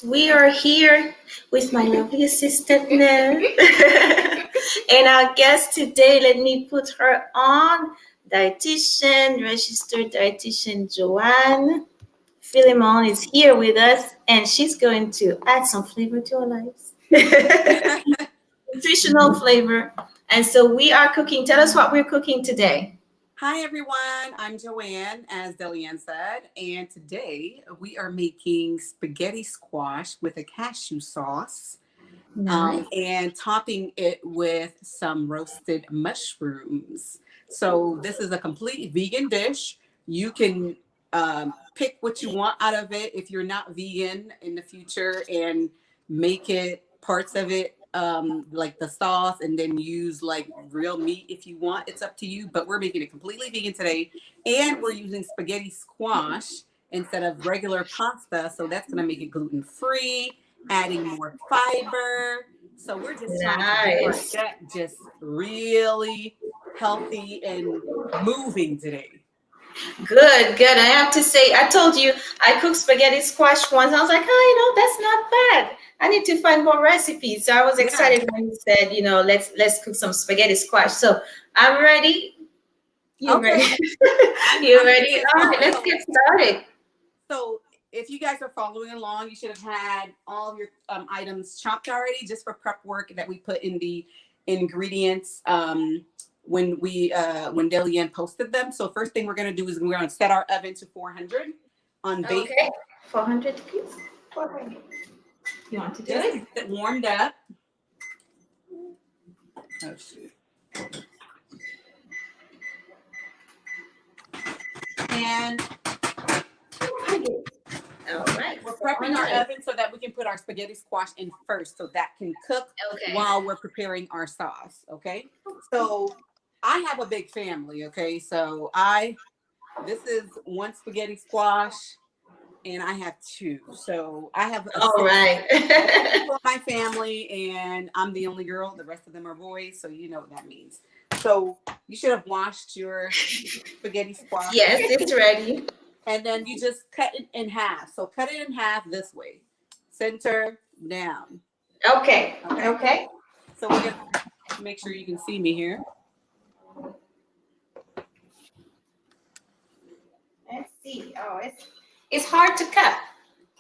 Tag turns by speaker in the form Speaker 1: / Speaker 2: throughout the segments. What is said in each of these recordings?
Speaker 1: We are here with my lovely assistant, Nell. And our guest today, let me put her on, dietitian, registered dietitian Johane Filemon is here with us, and she's going to add some flavor to our lives. Nutritional flavor. And so we are cooking. Tell us what we're cooking today.
Speaker 2: Hi everyone, I'm Joanne, as Delianne said, and today we are making spaghetti squash with a cashew sauce and topping it with some roasted mushrooms. So this is a complete vegan dish. You can pick what you want out of it if you're not vegan in the future and make it parts of it like the sauce and then use like real meat if you want. It's up to you, but we're making it completely vegan today, and we're using spaghetti squash instead of regular pasta, so that's going to make it gluten free, adding more fiber. So we're just trying to get our gut just really healthy and moving today.
Speaker 1: Good. I have to say, I told you I cooked spaghetti squash once. I was like, oh, that's not bad. I need to find more recipes. So I was excited when you said, let's cook some spaghetti squash. So I'm ready. You ready? You ready? All right, let's get started.
Speaker 2: So if you guys are following along, you should have had all of your items chopped already, just for prep work that we put in the ingredients when Delianne posted them. So first thing we're going to do is we're going to set our oven to 400 on bake.
Speaker 1: Okay, 400 please. 400. You want to do it?
Speaker 2: Get warmed up. Oh shoot. And
Speaker 1: all right,
Speaker 2: we're prepping our oven so that we can put our spaghetti squash in first, so that can cook while we're preparing our sauce. Okay, so I have a big family. Okay, so this is one spaghetti squash, and I have two. So I have for my family, and I'm the only girl. The rest of them are boys, so you know what that means. So you should have washed your spaghetti squash.
Speaker 1: Yes, it's ready.
Speaker 2: And then you just cut it in half. So cut it in half this way, center down.
Speaker 1: Okay.
Speaker 2: So we're gonna make sure you can see me here.
Speaker 1: Let's see. Oh, it's hard to cut.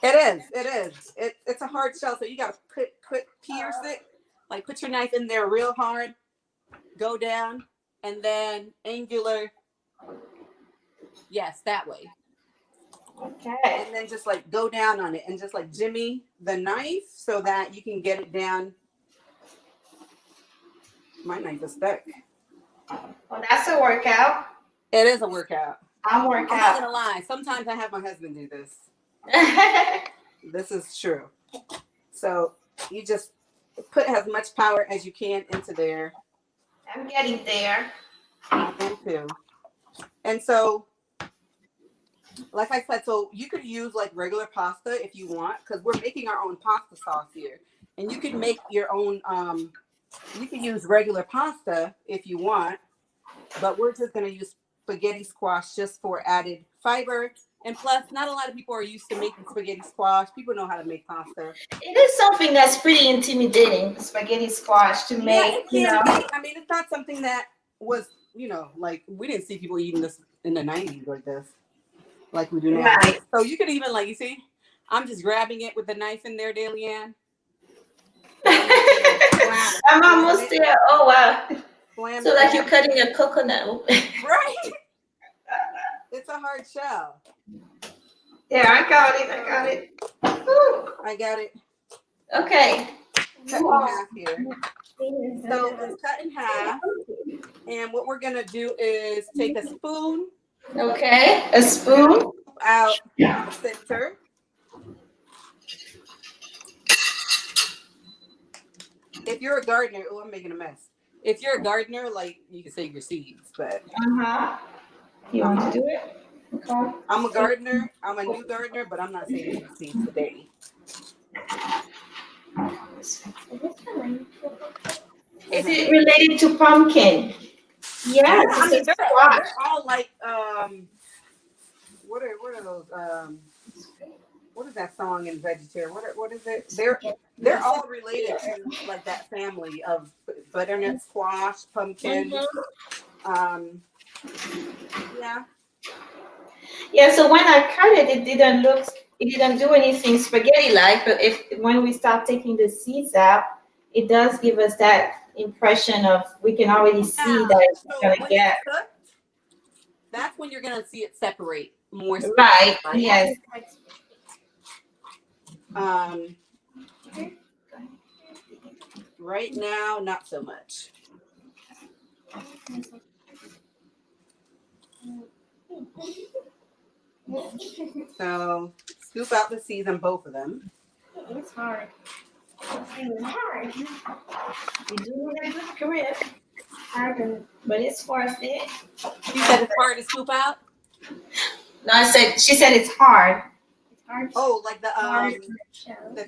Speaker 2: It is. It's a hard shell, so you gotta pierce it. Like put your knife in there real hard, go down, and then angular. Yes, that way.
Speaker 1: Okay.
Speaker 2: And then just like go down on it and just like jimmy the knife so that you can get it down. My knife is stuck.
Speaker 1: Well, that's a workout.
Speaker 2: It is a workout.
Speaker 1: I'm
Speaker 2: not gonna lie. Sometimes I have my husband do this. This is true. So you just put as much power as you can into there.
Speaker 1: I'm getting there.
Speaker 2: I am too. And so, like I said, so you could use like regular pasta if you want, because we're making our own pasta sauce here. And you can make your own, you can use regular pasta if you want, but we're just going to use spaghetti squash just for added fiber. And plus, not a lot of people are used to making spaghetti squash. People know how to make pasta.
Speaker 1: It is something that's pretty intimidating, spaghetti squash, to make.
Speaker 2: Yeah, it can be. I mean, it's not something that was, like we didn't see people eating this in the 90s like this. Like we do now. Right. So you could even you see, I'm just grabbing it with the knife in there, Delianne.
Speaker 1: I'm almost there. Oh wow. So like you're cutting a coconut.
Speaker 2: Right. It's a hard shell.
Speaker 1: Yeah, I got it. Woo.
Speaker 2: I got it.
Speaker 1: Okay.
Speaker 2: Cut in half here. So it's cut in half. And what we're gonna do is take a spoon.
Speaker 1: Okay, a spoon
Speaker 2: out the center. If you're a gardener, I'm making a mess. If you're a gardener, like you can save your seeds, but
Speaker 1: you want to do it? Okay.
Speaker 2: I'm a gardener. I'm a new gardener, but I'm not saving your seeds today.
Speaker 1: Is it related to pumpkin?
Speaker 2: Yeah, I mean, they're all like what are those? what is that song in vegetarian? What is it? They're all related to like that family of butternut squash, pumpkin. Um, yeah.
Speaker 1: Yeah, so when I cut it, it didn't do anything spaghetti-like, but if when we start taking the seeds out, it does give us that impression of we can already see
Speaker 2: Yeah.
Speaker 1: that it's
Speaker 2: So
Speaker 1: gonna
Speaker 2: when
Speaker 1: get
Speaker 2: it's cooked, that's when you're gonna see it separate more.
Speaker 1: right.
Speaker 2: Right?
Speaker 1: Yes.
Speaker 2: Um, right now, not so much. So scoop out the seeds on both of them.
Speaker 1: It's hard. It's hard. You do want a good grip. Hard, but it's worth it.
Speaker 2: You said it's hard to scoop out.
Speaker 1: No, she said it's hard. It's hard.
Speaker 2: Oh, like the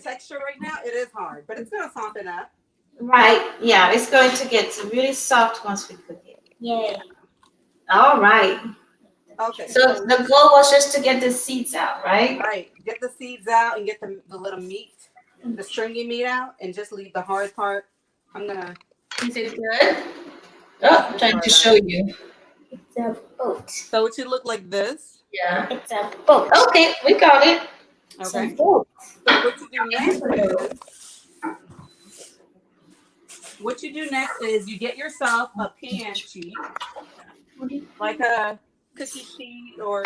Speaker 2: texture right now, it is hard, but it's gonna soften up.
Speaker 1: Right. Yeah, it's going to get really soft once we cook it.
Speaker 3: Yay.
Speaker 1: All right.
Speaker 2: Okay.
Speaker 1: So the goal was just to get the seeds out, right?
Speaker 2: Right. Get the seeds out and get the little meat, the stringy meat out, and just leave the hard part. I'm gonna.
Speaker 1: Is it good? Oh, I'm trying to show you.
Speaker 3: It's a boat.
Speaker 2: So it should look like this.
Speaker 1: Yeah.
Speaker 3: It's a boat.
Speaker 1: Okay, we got it.
Speaker 3: It's
Speaker 2: Okay.
Speaker 3: a boat.
Speaker 2: What you do next is you get yourself a pan sheet, like a cookie sheet or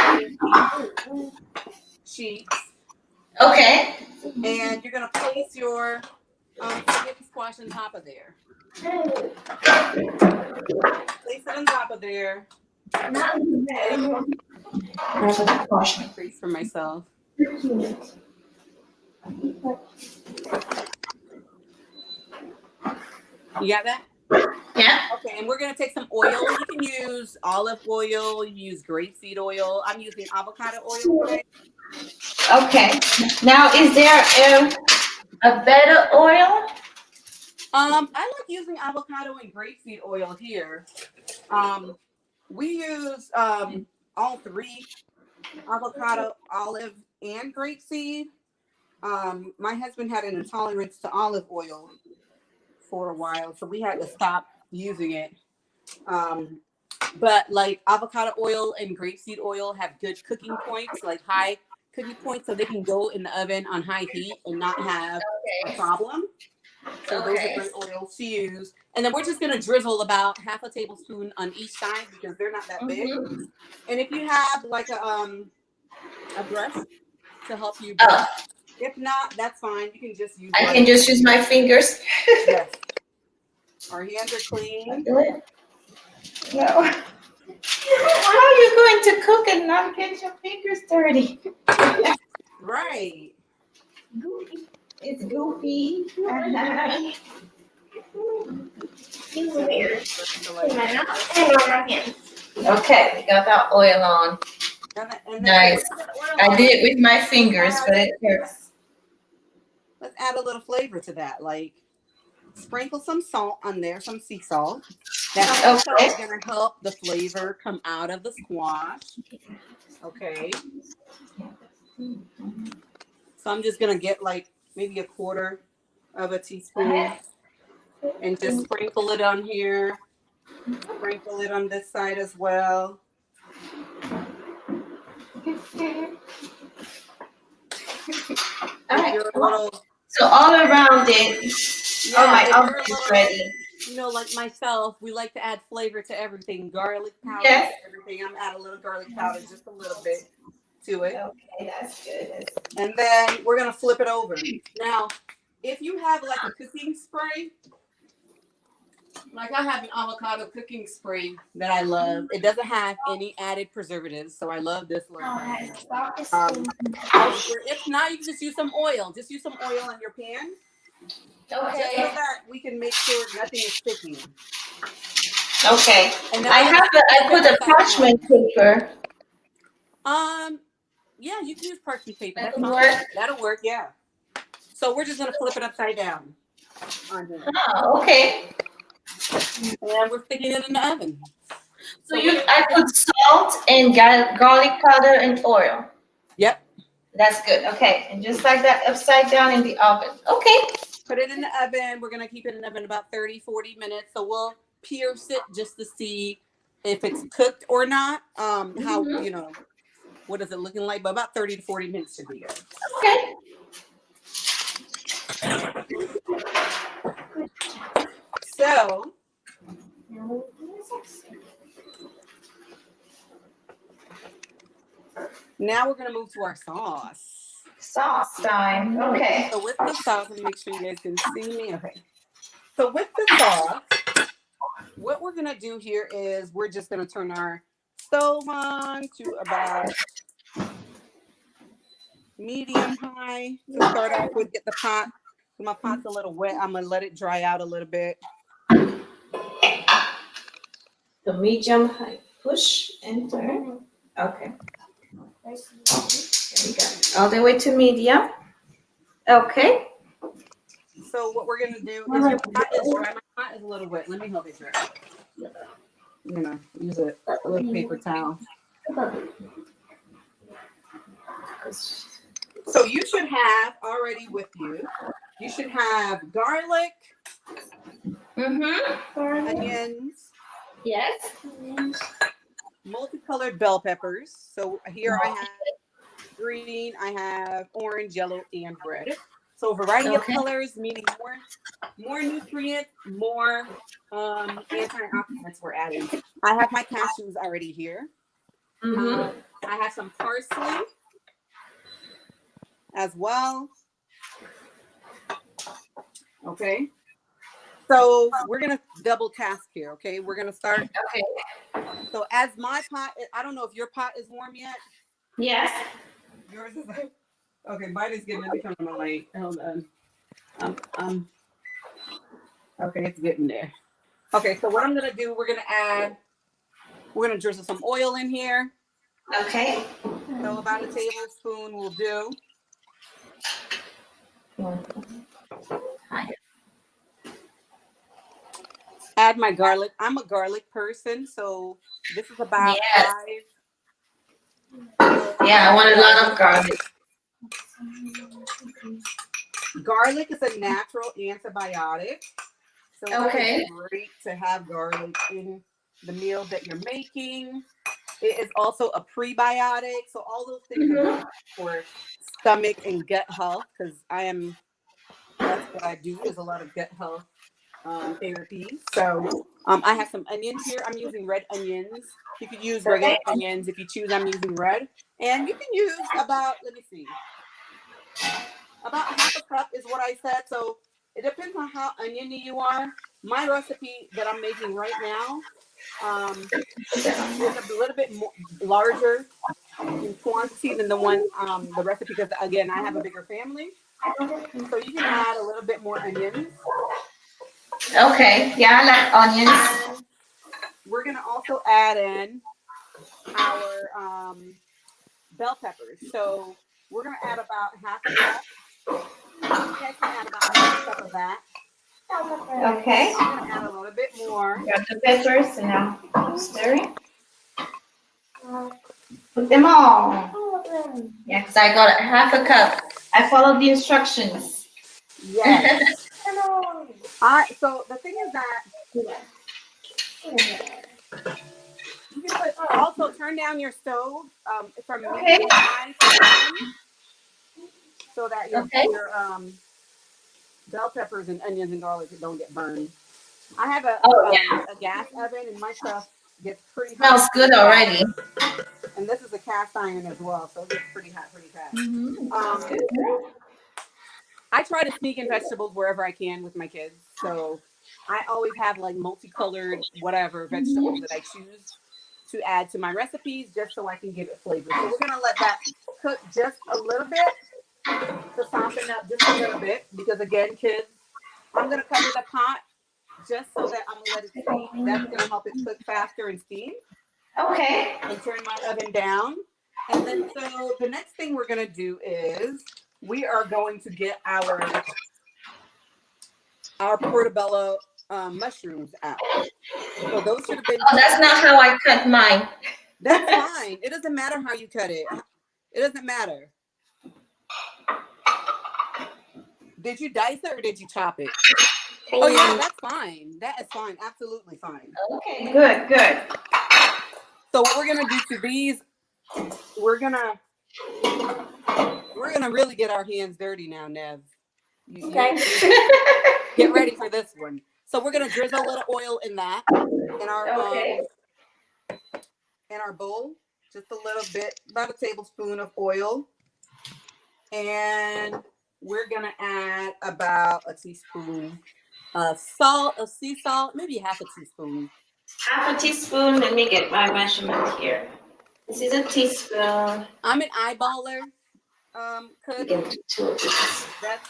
Speaker 2: sheet,
Speaker 1: Okay.
Speaker 2: and you're gonna place your spaghetti squash on top of there. Place it on top of there. Crease for myself. You got that?
Speaker 1: Yeah.
Speaker 2: Okay, and we're gonna take some oil. You can use olive oil, you can use grapeseed oil. I'm using avocado oil today.
Speaker 1: Okay. Now, is there a better oil?
Speaker 2: I like using avocado and grapeseed oil here. We use all three: avocado, olive, and grapeseed. My husband had an intolerance to olive oil for a while, so we had to stop using it. But like avocado oil and grapeseed oil have good cooking points, like high cooking points, so they can go in the oven on high heat and not have a problem. So those are great oils to use. And then we're just gonna drizzle about half a tablespoon on each side because they're not that big. And if you have like a brush to help you brush, if not, that's fine. You can just use.
Speaker 1: I can just use my fingers.
Speaker 2: Yes. Our hands are clean.
Speaker 1: Do it. No. How are you going to cook and not get your fingers dirty?
Speaker 2: Right.
Speaker 1: Goofy. It's goofy. Okay, we got our oil on.
Speaker 2: And
Speaker 1: Nice. I did it with my fingers, but it hurts.
Speaker 2: Let's add a little flavor to that. Like sprinkle some salt on there, some sea salt. That's also going to help the flavor come out of the squash. Okay. So I'm just going to get like maybe a quarter of a teaspoon and just sprinkle it on here. Sprinkle it on this side as well.
Speaker 1: All right. So all around it.
Speaker 2: Yeah,
Speaker 1: oh, my oven is ready.
Speaker 2: You know, like myself, we like to add flavor to everything. Garlic powder,
Speaker 1: yes.
Speaker 2: Everything. I'm add a little garlic powder, just a little bit to it.
Speaker 1: Okay, that's good.
Speaker 2: And then we're gonna flip it over. Now, if you have like a cooking spray, like I have an avocado cooking spray that I love. It doesn't have any added preservatives, so I love this one. If not, you can just use some oil. Just use some oil on your pan.
Speaker 1: Okay.
Speaker 2: So that we can make sure nothing is sticking.
Speaker 1: Okay.
Speaker 2: And
Speaker 1: I put a parchment paper.
Speaker 2: Yeah, you can use parchment paper.
Speaker 1: That'll work.
Speaker 2: That'll work. Yeah. So we're just gonna flip it upside down.
Speaker 1: Oh, okay.
Speaker 2: And we're sticking it in the oven.
Speaker 1: So I put salt and garlic powder and oil.
Speaker 2: Yep.
Speaker 1: That's good. Okay, and just like that, upside down in the oven. Okay.
Speaker 2: Put it in the oven. We're going to keep it in the oven about 30, 40 minutes. So we'll pierce it just to see if it's cooked or not. How,
Speaker 1: Mhm.
Speaker 2: you know, what is it looking like? But about 30 to 40 minutes should be good.
Speaker 1: Okay.
Speaker 2: So now we're going to move to our sauce.
Speaker 1: Sauce time. Okay.
Speaker 2: So with the sauce, let me make sure you guys can see me. Okay. So with the sauce, what we're going to do here is we're just going to turn our stove on to about medium high to start off with. Get the pot. So my pot's a little wet. I'm going to let it dry out a little bit.
Speaker 1: The medium high. Push and turn. Okay. There we go. All the way to medium. Okay.
Speaker 2: So what we're going to do is your pot is dry. My pot is a little wet. Let me help it dry. I'm going to use a little paper towel. So you should have already with you, you should have garlic, onions,
Speaker 3: Yes.
Speaker 2: multicolored bell peppers. So here I have green, I have orange, yellow, and red. So a variety of colors, meaning more nutrients, more antioxidants we're adding. I have my cashews already here. I have some parsley as well. Okay. So we're going to double task here. Okay. We're going to start.
Speaker 1: Okay.
Speaker 2: So as my pot, I don't know if your pot is warm yet.
Speaker 1: Yes.
Speaker 2: Yours is okay. Mine is getting, let me turn on my light. Hold on. Okay. It's getting there. Okay. So what I'm going to do, we're going to drizzle some oil in here.
Speaker 1: Okay.
Speaker 2: So about a tablespoon will do. Add my garlic. I'm a garlic person, so this is about 5.
Speaker 1: Yeah, I want a lot of garlic.
Speaker 2: Garlic is a natural antibiotic, so it's great to have garlic in the meal that you're making. It is also a prebiotic, so all those things are good for stomach and gut health, because that's what I do, is a lot of gut health therapy. So I have some onions here. I'm using red onions. You could use regular onions if you choose. I'm using red. And you can use about, let me see, about half a cup is what I said. So it depends on how oniony you are. My recipe that I'm making right now is a little bit more larger in quantity than the recipe, because again, I have a bigger family. So you can add a little bit more onions.
Speaker 1: Okay. Yeah, I like onions.
Speaker 2: We're going to also add in our bell peppers. So we're going to add about half a cup. You guys can add about half a cup of that.
Speaker 1: Okay.
Speaker 2: I'm going to add a little bit more.
Speaker 1: Got the peppers and now stirring. Put them all. Yeah, because I got half a cup. I followed the instructions.
Speaker 2: Yes. So the thing is that you can also turn down your stove from medium high to 10, so that your bell peppers and onions and garlic don't get burned. I have a gas oven, and my stuff gets pretty hot.
Speaker 1: Smells good already.
Speaker 2: And this is a cast iron as well, so it gets pretty hot pretty fast. I try to sneak in vegetables wherever I can with my kids. So I always have like multicolored whatever vegetables that I choose to add to my recipes, just so I can give it flavor. So we're going to let that cook just a little bit to soften up just a little bit, because again, kids, I'm going to cover the pot just so that I'm going to let it steam. That's going to help it cook faster and steam.
Speaker 1: Okay.
Speaker 2: And turn my oven down. And then so the next thing we're going to do is we are going to get our Portebella mushrooms out. So those should have been.
Speaker 1: Oh, that's not how I cut mine.
Speaker 2: That's fine. It doesn't matter how you cut it. It doesn't matter. Did you dice it or did you chop it? Oh yeah, that's fine. That is fine. Absolutely fine.
Speaker 1: Okay, good, good.
Speaker 2: So what we're gonna do to these, we're gonna really get our hands dirty now, Nev.
Speaker 3: Okay.
Speaker 2: Get ready for this one. So we're gonna drizzle a little oil in that in our in our bowl, just a little bit, about a tablespoon of oil, and we're gonna add about a teaspoon of salt, of sea salt, maybe half a teaspoon.
Speaker 1: Half a teaspoon. Let me get my measurement here. This is a teaspoon.
Speaker 2: I'm an eyeballer. Cook.
Speaker 1: Get two of these.
Speaker 2: That's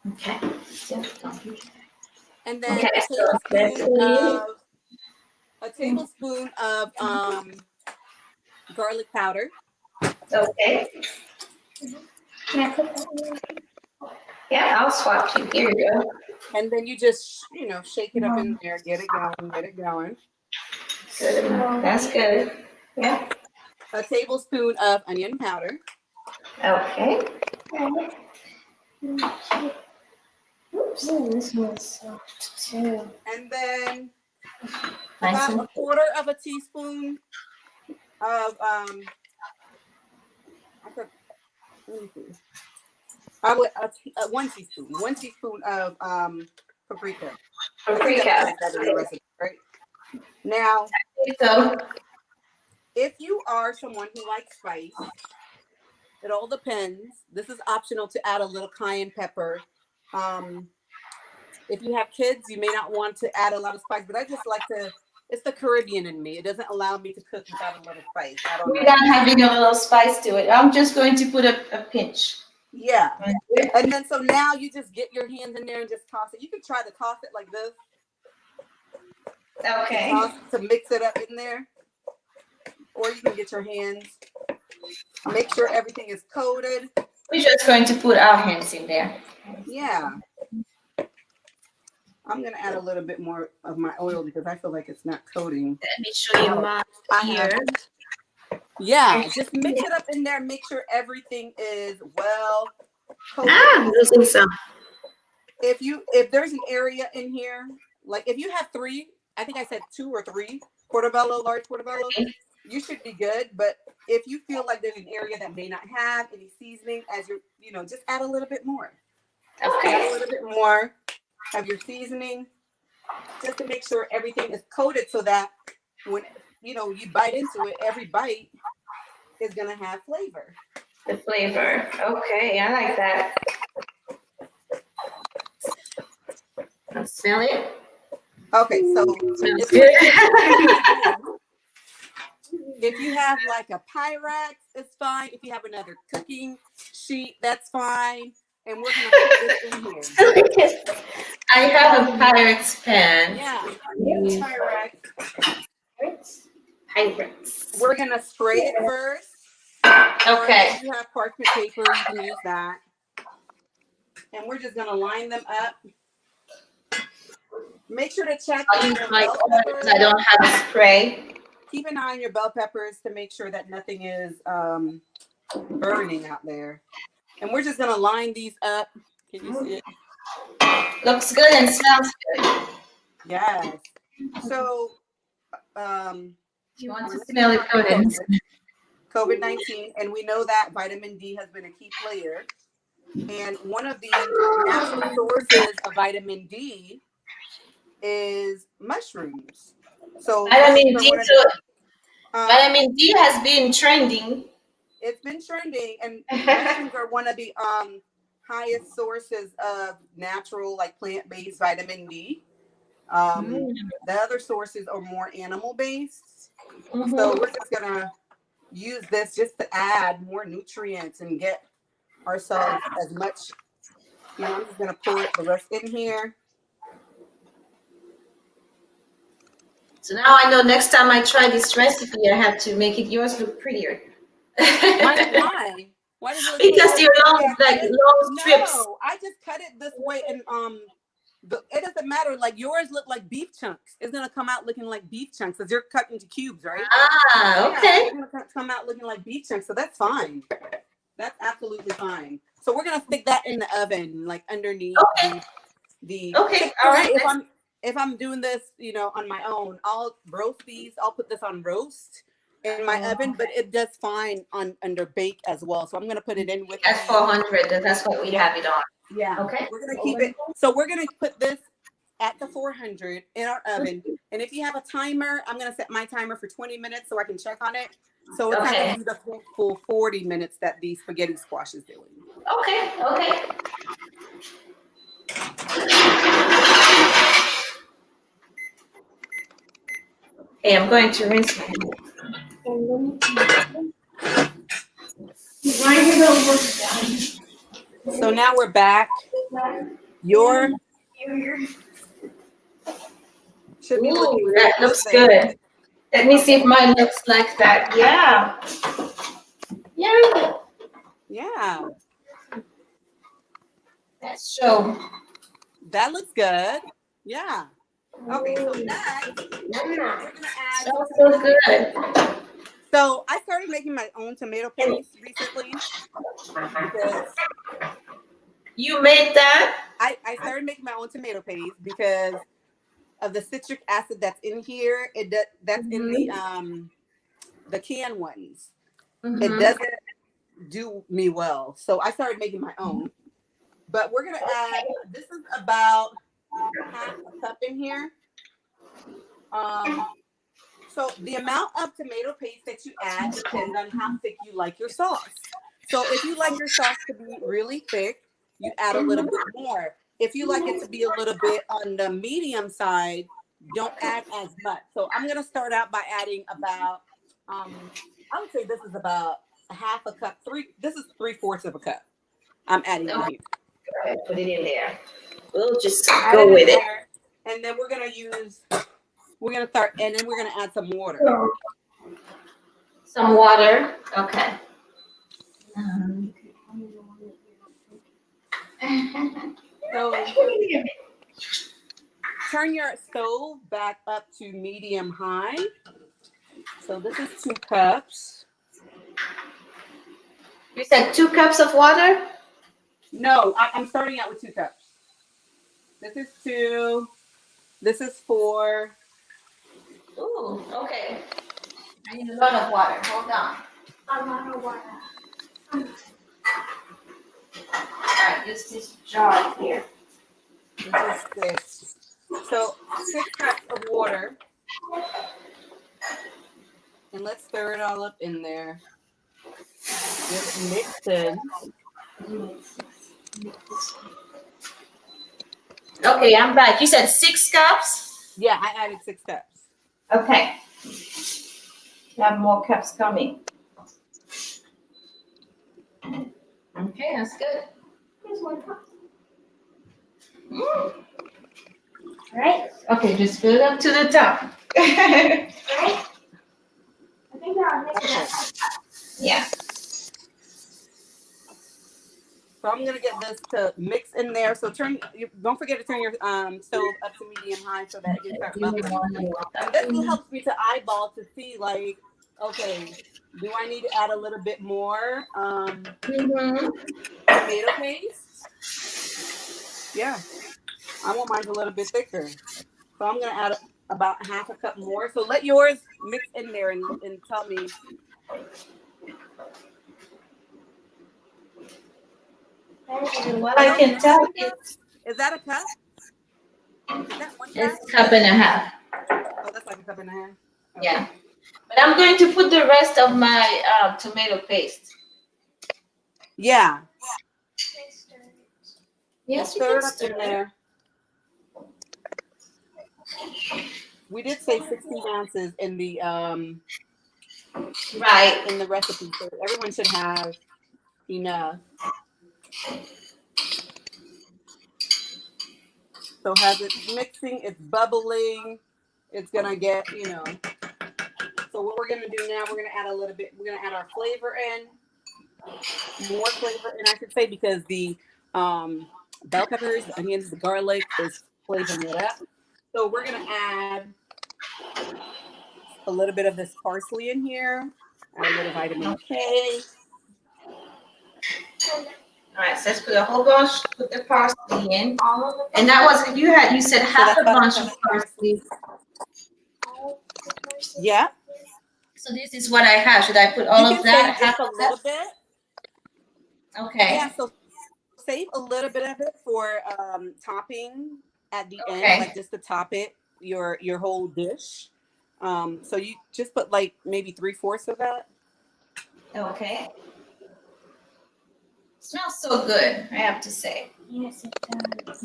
Speaker 1: Okay.
Speaker 2: and then
Speaker 1: Okay,
Speaker 2: a tablespoon of garlic powder.
Speaker 1: Okay.
Speaker 3: Can I put that in?
Speaker 1: Yeah, I'll swap you. Here you go.
Speaker 2: And then you just, shake it up in there, get it going.
Speaker 1: Good. That's good. Yeah.
Speaker 2: A tablespoon of onion powder.
Speaker 1: Okay.
Speaker 3: Oops, this one's soft too.
Speaker 2: And then
Speaker 1: Nice
Speaker 2: about
Speaker 1: and
Speaker 2: a quarter of a teaspoon of one teaspoon of paprika.
Speaker 1: paprika.
Speaker 2: Right now,
Speaker 1: So,
Speaker 2: if you are someone who likes spice, it all depends. This is optional to add a little cayenne pepper. If you have kids, you may not want to add a lot of spice, but I just like to. It's the Caribbean in me. It doesn't allow me to cook without a little spice. I don't know.
Speaker 1: without having a little spice to it, I'm just going to put a pinch.
Speaker 2: Yeah. And then so now you just get your hands in there and just toss it. You can try to toss it like this.
Speaker 1: Okay.
Speaker 2: To mix it up in there. Or you can get your hands. Make sure everything is coated.
Speaker 1: We're just going to put our hands in there.
Speaker 2: Yeah. I'm going to add a little bit more of my oil because I feel like it's not coating.
Speaker 1: Let me show you mine here.
Speaker 2: Yeah, just mix it up in there. Make sure everything is well coated.
Speaker 1: Losing some.
Speaker 2: If there's an area in here, like if you have 3, I think I said 2 or 3 large portobello, you should be good. But if you feel like there's an area that may not have any seasoning, as you're, just add a little bit more.
Speaker 1: Okay.
Speaker 2: Add a little bit more of your seasoning, just to make sure everything is coated, so that when you bite into it, every bite is gonna have flavor.
Speaker 1: The flavor. Okay, I like that. I'll smell it.
Speaker 2: Okay, so
Speaker 1: Smells good.
Speaker 2: if you have like a Pyrex, it's fine. If you have another cooking sheet, that's fine. And we're gonna put this in here.
Speaker 1: I have a Pyrex pan.
Speaker 2: Yeah,
Speaker 1: Pyrex.
Speaker 2: We're gonna spray it first.
Speaker 1: Okay.
Speaker 2: If you have parchment paper, you can use that. And we're just gonna line them up. Make sure to check.
Speaker 1: I don't have a spray.
Speaker 2: Keep an eye on your bell peppers to make sure that nothing is burning out there. And we're just gonna line these up. Can you see it?
Speaker 1: Looks good and smells good.
Speaker 2: Yes. So,
Speaker 1: you want to smell it good.
Speaker 2: COVID-19, and we know that vitamin D has been a key player. And one of the natural sources of vitamin D is mushrooms. So
Speaker 1: vitamin D has been trending.
Speaker 2: It's been trending, and mushrooms are one of the highest sources of natural, like plant-based vitamin D. The other sources are more animal-based. So we're just gonna use this just to add more nutrients and get ourselves as much. I'm just gonna pour the rest in here.
Speaker 1: So now I know next time I try this recipe, I have to make yours look prettier.
Speaker 2: Why? Why does it look
Speaker 1: because you're long strips.
Speaker 2: No, I just cut it this way, and it doesn't matter. Like yours look like beef chunks. It's gonna come out looking like beef chunks because you're cut into cubes, right?
Speaker 1: Okay.
Speaker 2: It's gonna come out looking like beef chunks, so that's fine. That's absolutely fine. So we're gonna stick that in the oven, like underneath the.
Speaker 1: Okay. All right.
Speaker 2: If I'm doing this, on my own, I'll roast these. I'll put this on roast in my oven, but it does fine under bake as well. So I'm gonna put it in with
Speaker 1: At 400. That's what we have it on.
Speaker 2: Yeah.
Speaker 1: Okay.
Speaker 2: We're gonna keep it. So we're gonna put this at the 400 in our oven. And if you have a timer, I'm gonna set my timer for 20 minutes so I can check on it. So it's not gonna be the full 40 minutes that the spaghetti squash is doing.
Speaker 1: Okay. Okay. Hey, I'm going to rinse my hands.
Speaker 2: So now we're back. Your should be looking
Speaker 1: Ooh, that looks good. Let me see if mine looks like that. Yeah. Yeah.
Speaker 2: Yeah.
Speaker 1: Let's show.
Speaker 2: That looks good. Yeah. Okay, so next we're gonna add.
Speaker 1: That's so good.
Speaker 2: So I started making my own tomato paste recently because
Speaker 1: You made that?
Speaker 2: I started making my own tomato paste because of the citric acid that's in here. That's in the canned ones.
Speaker 1: Mm-hmm.
Speaker 2: It doesn't do me well, so I started making my own. But we're gonna add. This is about half a cup in here. So the amount of tomato paste that you add depends on how thick you like your sauce. So if you like your sauce to be really thick, you add a little bit more. If you like it to be a little bit on the medium side, don't add as much. So I'm gonna start out by adding about, I would say this is about a half a cup. This is 3/4 of a cup. I'm adding in here.
Speaker 1: Go ahead, put it in there. We'll just go with it.
Speaker 2: And then we're gonna start, and then we're gonna add some water.
Speaker 1: Some water. Okay.
Speaker 2: So turn your stove back up to medium high. So this is 2 cups.
Speaker 1: You said 2 cups of water?
Speaker 2: No, I'm starting out with 2 cups. This is 2. This is 4.
Speaker 1: Ooh, okay. I need a lot of water. Hold on.
Speaker 3: A lot of water.
Speaker 1: All right, use this jar here.
Speaker 2: This is 6. So 6 cups of water. And let's stir it all up in there. Just mix in.
Speaker 1: Okay, I'm back. You said 6 cups?
Speaker 2: Yeah, I added 6 cups.
Speaker 1: Okay. You have more cups coming. Okay, that's good.
Speaker 3: Here's 1 cup.
Speaker 1: Mm.
Speaker 3: Right?
Speaker 1: Okay, just fill it up to the top.
Speaker 3: Right? I think I'll mix it up.
Speaker 1: Yeah.
Speaker 2: So I'm gonna get this to mix in there. So don't forget to turn your stove up to medium high so that it can start bubbling. And this helps me to eyeball to see, like, okay, do I need to add a little bit more tomato paste? Yeah, I want mine a little bit thicker. So I'm gonna add about half a cup more. So let yours mix in there and tell me.
Speaker 1: What I can tell
Speaker 2: is that a cup? Is that 1 cup?
Speaker 1: It's a cup and a half.
Speaker 2: Oh, that's like a cup and a half. Okay.
Speaker 1: Yeah. But I'm going to put the rest of my tomato paste.
Speaker 2: Yeah.
Speaker 1: Yes, you
Speaker 2: Stir
Speaker 1: can
Speaker 2: it up
Speaker 1: stir
Speaker 2: in there. We did say 16 ounces in the
Speaker 1: right
Speaker 2: in the recipe, so everyone should have enough. So as it's mixing, it's bubbling, it's gonna get, So what we're gonna do now, we're gonna add a little bit, we're gonna add our flavor in, more flavor in, I should say, because the bell peppers, the onions, the garlic is flavoring it up. So we're gonna add a little bit of this parsley in here, add a little vitamin K.
Speaker 1: All right, so let's put a whole bunch, put the parsley in.
Speaker 3: All of the
Speaker 1: And that was, you said
Speaker 2: So
Speaker 1: half
Speaker 2: that's
Speaker 1: a
Speaker 2: about a
Speaker 1: bunch
Speaker 2: cup
Speaker 1: of
Speaker 2: of
Speaker 1: parsley.
Speaker 2: parsley.
Speaker 3: all of the parsley.
Speaker 2: Yeah.
Speaker 1: So this is what I have. Should I put all
Speaker 2: You
Speaker 1: of
Speaker 2: can
Speaker 1: that?
Speaker 2: save
Speaker 1: Half
Speaker 2: just a
Speaker 1: of that?
Speaker 2: little bit. Yeah.
Speaker 1: Okay.
Speaker 2: So save a little bit of it for topping at the end,
Speaker 1: Okay.
Speaker 2: like just to top it your whole dish. So you just put like maybe 3/4 of that.
Speaker 1: Okay. Smells so good, I have to say.
Speaker 3: Yes, it does.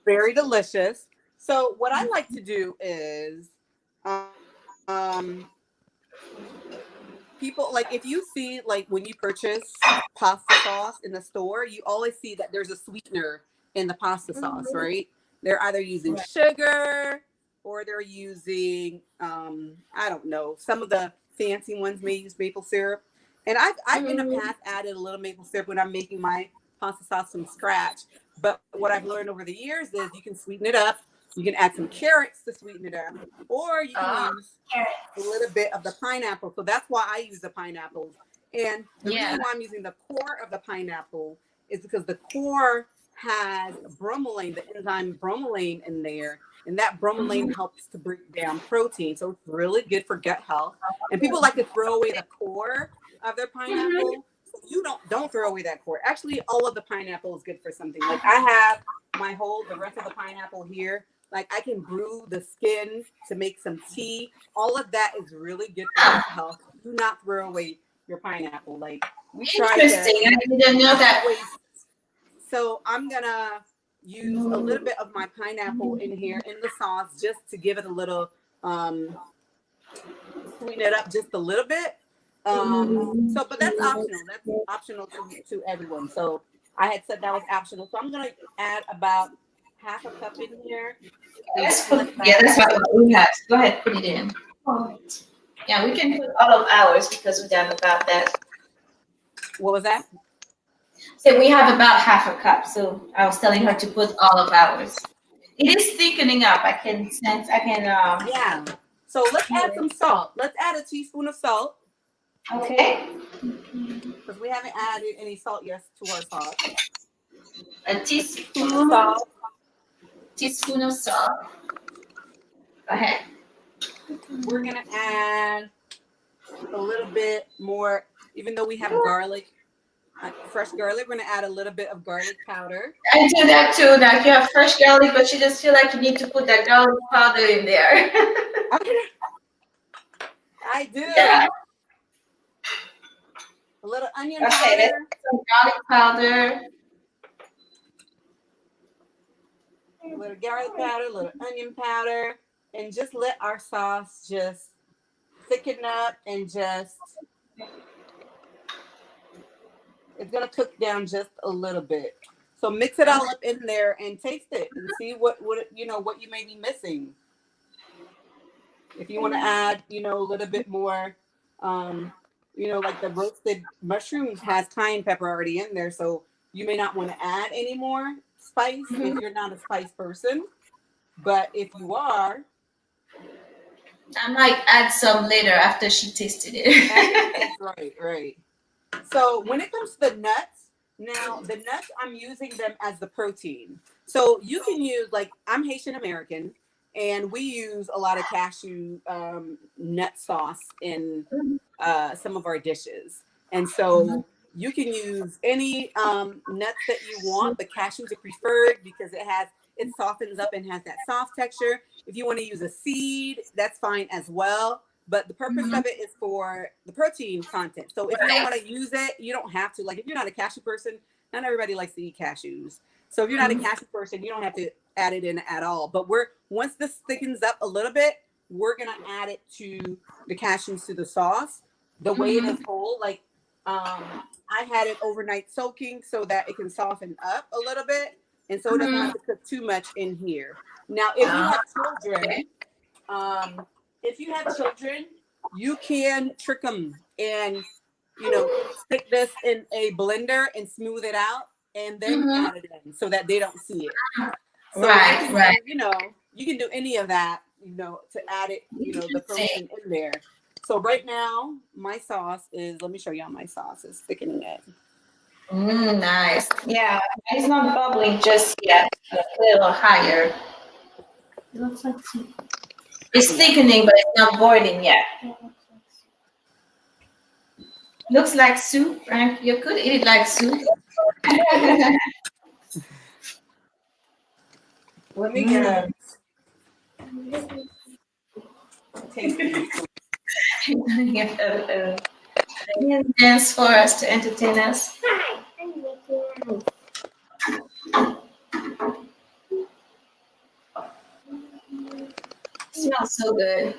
Speaker 2: Very delicious. So what I like to do is, um, people like if you see like when you purchase pasta sauce in the store, you always see that there's a sweetener in the pasta sauce, right? They're either using
Speaker 1: Right.
Speaker 2: sugar or they're using I don't know, some of the fancy ones may use maple syrup. And I've in the past added a little maple syrup when I'm making my pasta sauce from scratch. But what I've learned over the years is you can sweeten it up. You can add some carrots to sweeten it up, or you can use a little bit of the pineapple. So that's why I use the pineapples. And the
Speaker 1: Yeah.
Speaker 2: reason why I'm using the core of the pineapple is because the core has bromelain, the enzyme bromelain in there. And that bromelain helps to break down protein. So it's really good for gut health. And people like to throw away the core of their pineapple. So you don't throw away that core. Actually, all of the pineapple is good for something. Like I have the rest of the pineapple here. Like I can brew the skin to make some tea. All of that is really good for gut health. Do not throw away your pineapple. Like we try
Speaker 1: Interesting. I
Speaker 2: to
Speaker 1: didn't know that.
Speaker 2: waste. So I'm gonna use a little bit of my pineapple in here in the sauce just to give it a little sweeten it up just a little bit. So but that's optional. That's optional to everyone. So I had said that was optional. So I'm gonna add about half a cup in here.
Speaker 1: Let's put, yeah, that's what we have. Go ahead, put it in. Yeah, we can put all of ours because we have about that.
Speaker 2: What was that?
Speaker 1: So we have about half a cup. So I was telling her to put all of ours. It is thickening up. I can sense. I can.
Speaker 2: Yeah. So let's add some salt. Let's add a teaspoon of salt
Speaker 1: Okay.
Speaker 2: because we haven't added any salt yet to our sauce.
Speaker 1: A
Speaker 2: Teaspoon of salt.
Speaker 1: teaspoon of salt. Go ahead.
Speaker 2: We're gonna add a little bit more, even though we have garlic, fresh garlic. We're gonna add a little bit of garlic powder.
Speaker 1: I do that too. Like you have fresh garlic, but you just feel like you need to put that garlic powder in there.
Speaker 2: I do.
Speaker 1: Yeah.
Speaker 2: A little onion
Speaker 1: Okay,
Speaker 2: powder.
Speaker 1: some garlic powder.
Speaker 2: A little garlic powder, a little onion powder, and just let our sauce just thicken up and just, it's gonna cook down just a little bit. So mix it all up in there and taste it and see what you know what you may be missing. If you want to add, a little bit more, like the roasted mushrooms has cayenne pepper already in there, so you may not want to add any more spice if you're not a spice person. But if you are,
Speaker 1: I might add some later after she tasted it.
Speaker 2: right. So when it comes to the nuts, now the nuts, I'm using them as the protein. So you can use, like, I'm Haitian American, and we use a lot of cashew nut sauce in some of our dishes. And so you can use any nuts that you want. The cashews are preferred because it softens up and has that soft texture. If you want to use a seed, that's fine as well. But the purpose of it is for the protein content. So if you don't want to use it, you don't have to. Like if you're not a cashew person, not everybody likes to eat cashews. So if you're not a cashew person, you don't have to add it in at all. But once this thickens up a little bit, we're gonna add it to the cashews to the sauce. The way it is whole, like I had it overnight soaking so that it can soften up a little bit, and so it doesn't have to cook too much in here. Now, if you have children, you can trick them and stick this in a blender and smooth it out, and then add it in so that they don't see it. So you can do any of that, to add it, the protein in there. So right now, my sauce is, let me show y'all my sauce is thickening it.
Speaker 1: Nice. Yeah, it's not bubbling just yet. A little higher.
Speaker 3: It looks like
Speaker 1: It's thickening, but it's not boiling yet. Looks like soup, right? You could eat it like soup.
Speaker 2: Let me get tasty.
Speaker 1: Dance for us to entertain us.
Speaker 3: hi. I'm making
Speaker 1: Smells so good.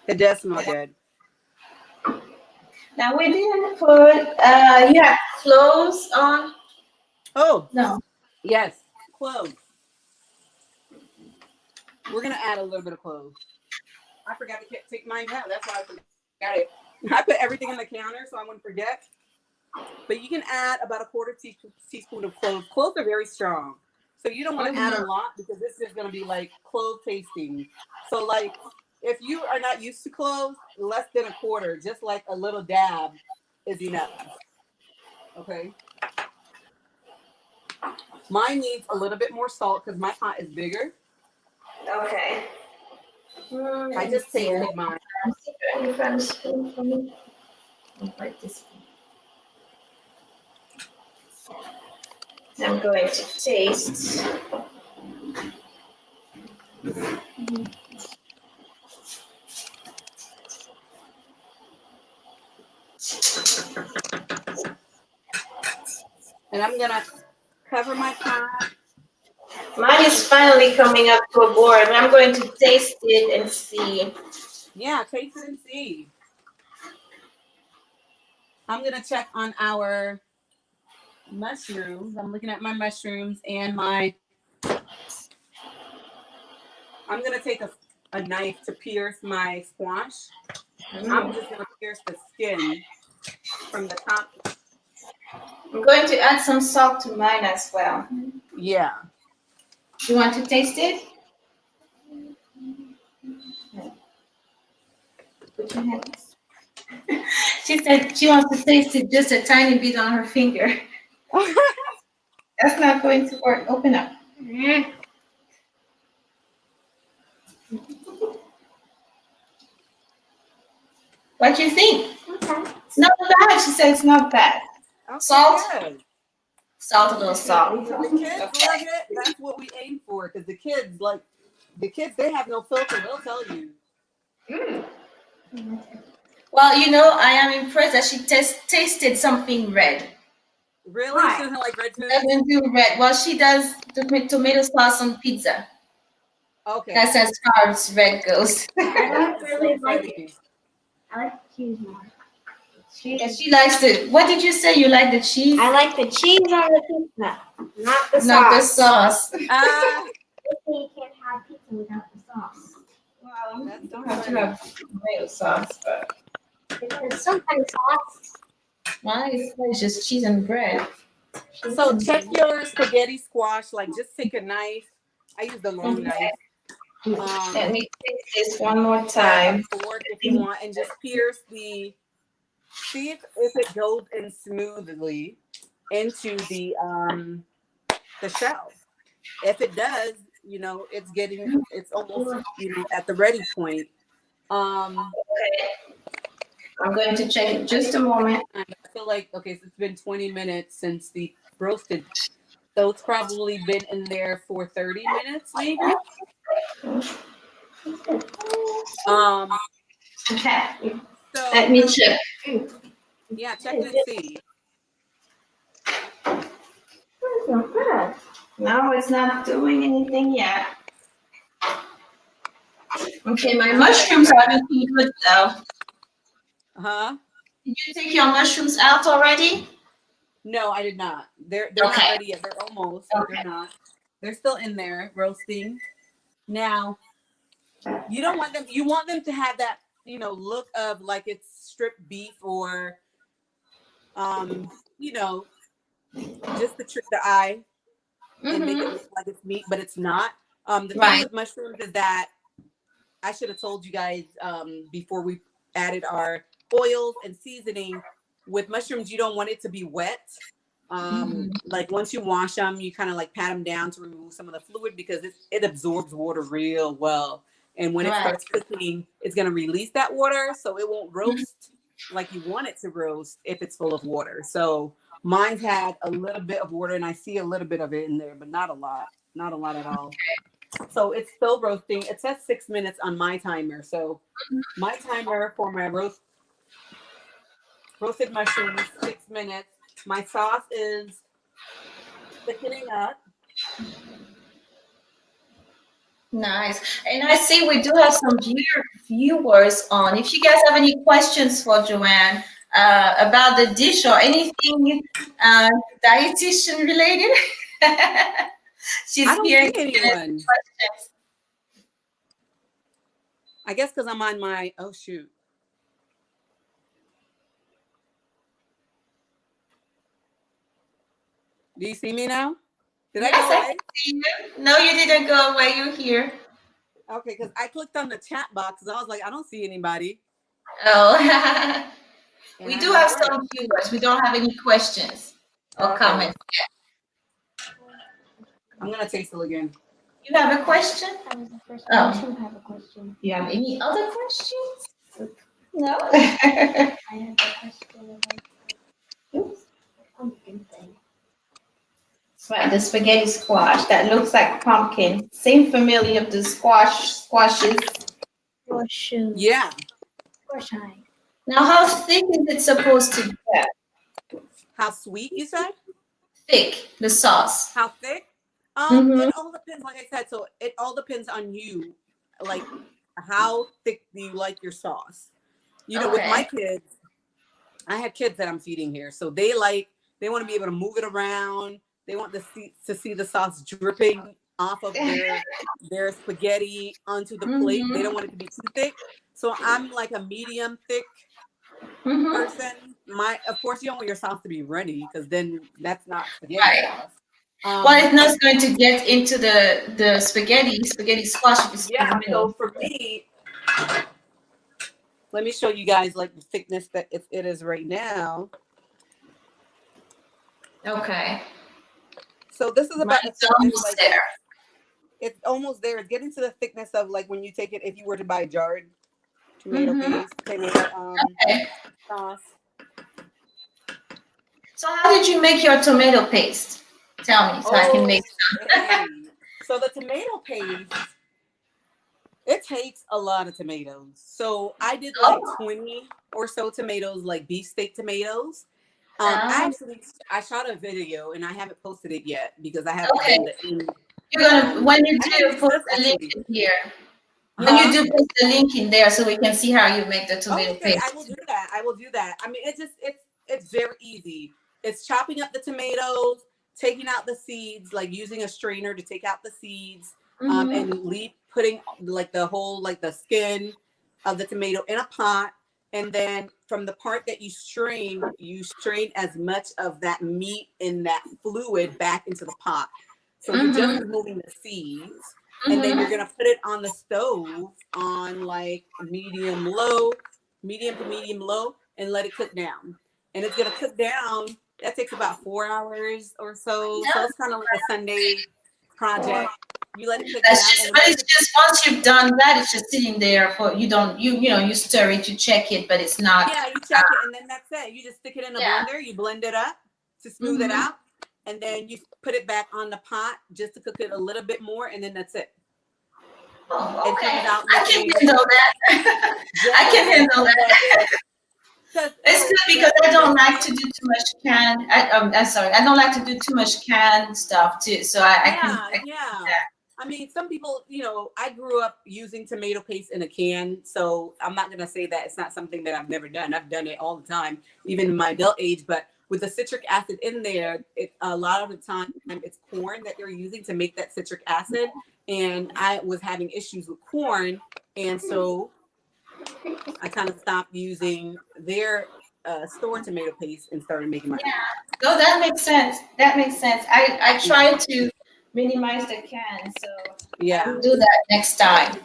Speaker 2: It does smell good.
Speaker 1: Now we didn't put. You have cloves on.
Speaker 2: Oh,
Speaker 1: No.
Speaker 2: yes, cloves. We're gonna add a little bit of clove. I forgot to take mine out. That's why I forgot it. I put everything in the counter so I wouldn't forget. But you can add about a quarter teaspoon of cloves. Cloves are very strong, so you don't want to add a lot because this is gonna be like clove tasting. So like, if you are not used to cloves, less than a quarter, just like a little dab, is enough. Okay. Mine needs a little bit more salt because my pot is bigger.
Speaker 1: Okay.
Speaker 2: I just tasted mine.
Speaker 1: You found a spoon for me? Like this. I'm going to taste.
Speaker 2: And I'm gonna cover my pot.
Speaker 1: Mine is finally coming up to a boil. I'm going to taste it and see.
Speaker 2: Yeah, taste it and see. I'm gonna check on our mushrooms. I'm looking at my mushrooms and I'm gonna take a knife to pierce my squash. I'm just gonna pierce the skin from the top.
Speaker 1: I'm going to add some salt to mine as well.
Speaker 2: Yeah.
Speaker 1: You want to taste it? Put your hands. She said she wants to taste it just a tiny bit on her finger. That's not going to work. Open up. What do you think?
Speaker 3: Okay.
Speaker 1: It's not bad. She said it's not bad.
Speaker 2: Okay,
Speaker 1: Salt?
Speaker 2: good.
Speaker 1: Salt, a little salt.
Speaker 2: The kids love it. That's what we aim for because the kids, they have no filter. They'll tell you.
Speaker 1: Well, you know, I am impressed that she tasted something red.
Speaker 2: Really?
Speaker 3: Why?
Speaker 2: She doesn't like red
Speaker 1: She
Speaker 2: food?
Speaker 1: doesn't do red. Well, she does the tomato sauce on pizza.
Speaker 2: Okay.
Speaker 1: That's as far as red goes.
Speaker 3: I don't
Speaker 2: That's
Speaker 3: really
Speaker 2: so
Speaker 3: like
Speaker 2: funny.
Speaker 3: it. I like the cheese more.
Speaker 1: Yeah, she likes it. What did you say? You like the cheese?
Speaker 3: I like the cheese on the pizza, not the
Speaker 1: Not the
Speaker 3: sauce.
Speaker 1: sauce.
Speaker 3: You can't have pizza without the sauce.
Speaker 1: Well,
Speaker 2: That's
Speaker 1: you
Speaker 2: so
Speaker 1: don't have to
Speaker 2: funny.
Speaker 1: have tomato sauce, but
Speaker 3: Because some kind of sauce.
Speaker 1: mine is just cheese and bread.
Speaker 2: So check your spaghetti squash. Like, just take a knife. I use the long knife.
Speaker 1: Let me taste this one more time.
Speaker 2: A fork if you want, and just pierce the. See if it goes in smoothly into the shell. If it does, you know it's almost at the ready point.
Speaker 1: Okay. I'm going to check it just a moment.
Speaker 2: I feel like so it's been 20 minutes since the roasted, so it's probably been in there for 30 minutes maybe.
Speaker 1: Okay.
Speaker 2: So
Speaker 1: Let me check.
Speaker 2: yeah, check it and see.
Speaker 3: It's so good.
Speaker 1: No, it's not doing anything yet. Okay, my mushrooms are looking good though.
Speaker 2: Huh?
Speaker 1: Did you take your mushrooms out already?
Speaker 2: No, I did not. They're
Speaker 1: Okay.
Speaker 2: not ready yet. They're almost, but
Speaker 1: Okay.
Speaker 2: they're not. They're still in there roasting. Now, you don't want them. You want them to have that look of like it's stripped beef or just to trick the eye and make it look like it's meat, but it's not. The thing
Speaker 1: Right.
Speaker 2: with mushrooms is that I should have told you guys before we added our oils and seasoning. With mushrooms, you don't want it to be wet. Like once you wash them, you kind of like pat them down to remove some of the fluid because it absorbs water real well. And when it starts cooking, it's going to release that water, so it won't roast like you want it to roast if it's full of water. So mine's had a little bit of water, and I see a little bit of it in there, but not a lot at all. So it's still roasting. It says 6 minutes on my timer. So my timer for my roasted mushrooms, 6 minutes. My sauce is thickening up.
Speaker 1: Nice. And I see we do have some viewers on. If you guys have any questions for Johane about the dish or anything dietitian related, she's
Speaker 2: I don't
Speaker 1: here.
Speaker 2: see anyone. I guess because I'm on my, oh shoot. Do you see me now? Did I go away?
Speaker 1: See you. No, you didn't go away. You're here.
Speaker 2: Okay, because I clicked on the chat box and I was like, I don't see anybody.
Speaker 1: Oh, we do have some viewers. We don't have any questions or comments yet.
Speaker 2: I'm gonna taste it again.
Speaker 1: You have a question?
Speaker 3: I was the first
Speaker 1: Oh.
Speaker 3: one to have a question.
Speaker 1: You have any other questions? No.
Speaker 3: I have a question about pumpkin thing.
Speaker 1: Right, the spaghetti squash that looks like pumpkin. Same family of the squashes.
Speaker 3: Horseshoe.
Speaker 2: Yeah.
Speaker 3: Horseshoe.
Speaker 1: Now, how thick is it supposed to get?
Speaker 2: How sweet you said?
Speaker 1: Thick, the sauce.
Speaker 2: How thick?
Speaker 1: Mhm.
Speaker 2: It all depends, like I said. So it all depends on you. Like, how thick do you like your sauce? You know, with my kids, I have kids that I'm feeding here, so they want to be able to move it around. They want to see the sauce dripping off of their spaghetti onto the plate. They don't want it to be too thick. So I'm like a medium thick person. Of course, you don't want your sauce to be runny because then that's not spaghetti sauce.
Speaker 1: Well, it's not going to get into the spaghetti squash.
Speaker 2: Yeah. So for me, let me show you guys like the thickness that it is right now.
Speaker 1: Okay.
Speaker 2: So this is about
Speaker 1: It's almost there.
Speaker 2: It's almost there. It's getting to the thickness of like when you take it, if you were to buy jarred tomato paste, sauce.
Speaker 1: So how did you make your tomato paste? Tell me so I can make some.
Speaker 2: So the tomato paste, it takes a lot of tomatoes. So I did like 20 or so tomatoes, like beefsteak tomatoes. I shot a video and I haven't posted it yet because I haven't done the
Speaker 1: You're gonna when you do put the link in here. When you do put the link in there so we can see how you make the tomato paste.
Speaker 2: I will do that. I mean, it's very easy. It's chopping up the tomatoes, taking out the seeds, like using a strainer to take out the seeds, and putting like the skin of the tomato in a pot. And then from the part that you strain as much of that meat in that fluid back into the pot. So you're just removing the seeds. And then you're gonna put it on the stove on like medium to medium low, and let it cook down. And it's gonna cook down. That takes about 4 hours or so. So it's kind of like a Sunday project. You let it cook down.
Speaker 1: But it's just once you've done that, it's just sitting there for you stir it, you check it, but it's not.
Speaker 2: Yeah, you check it, and then that's it. You just stick it in a blender. You blend it up to smooth it out, and then you put it back on the pot just to cook it a little bit more, and then that's it.
Speaker 1: Oh, okay. I can handle that. I can handle that. It's good because I don't like to do too much canned. I don't like to do too much canned stuff too. So I can do that.
Speaker 2: I mean, some people, I grew up using tomato paste in a can, so I'm not going to say that it's not something that I've never done. I've done it all the time, even in my adult age. But with the citric acid in there, a lot of the time it's corn that they're using to make that citric acid. And I was having issues with corn. And so I kind of stopped using their store tomato paste and started making my own.
Speaker 1: No, that makes sense. I try to minimize the can, so I'll do that next time.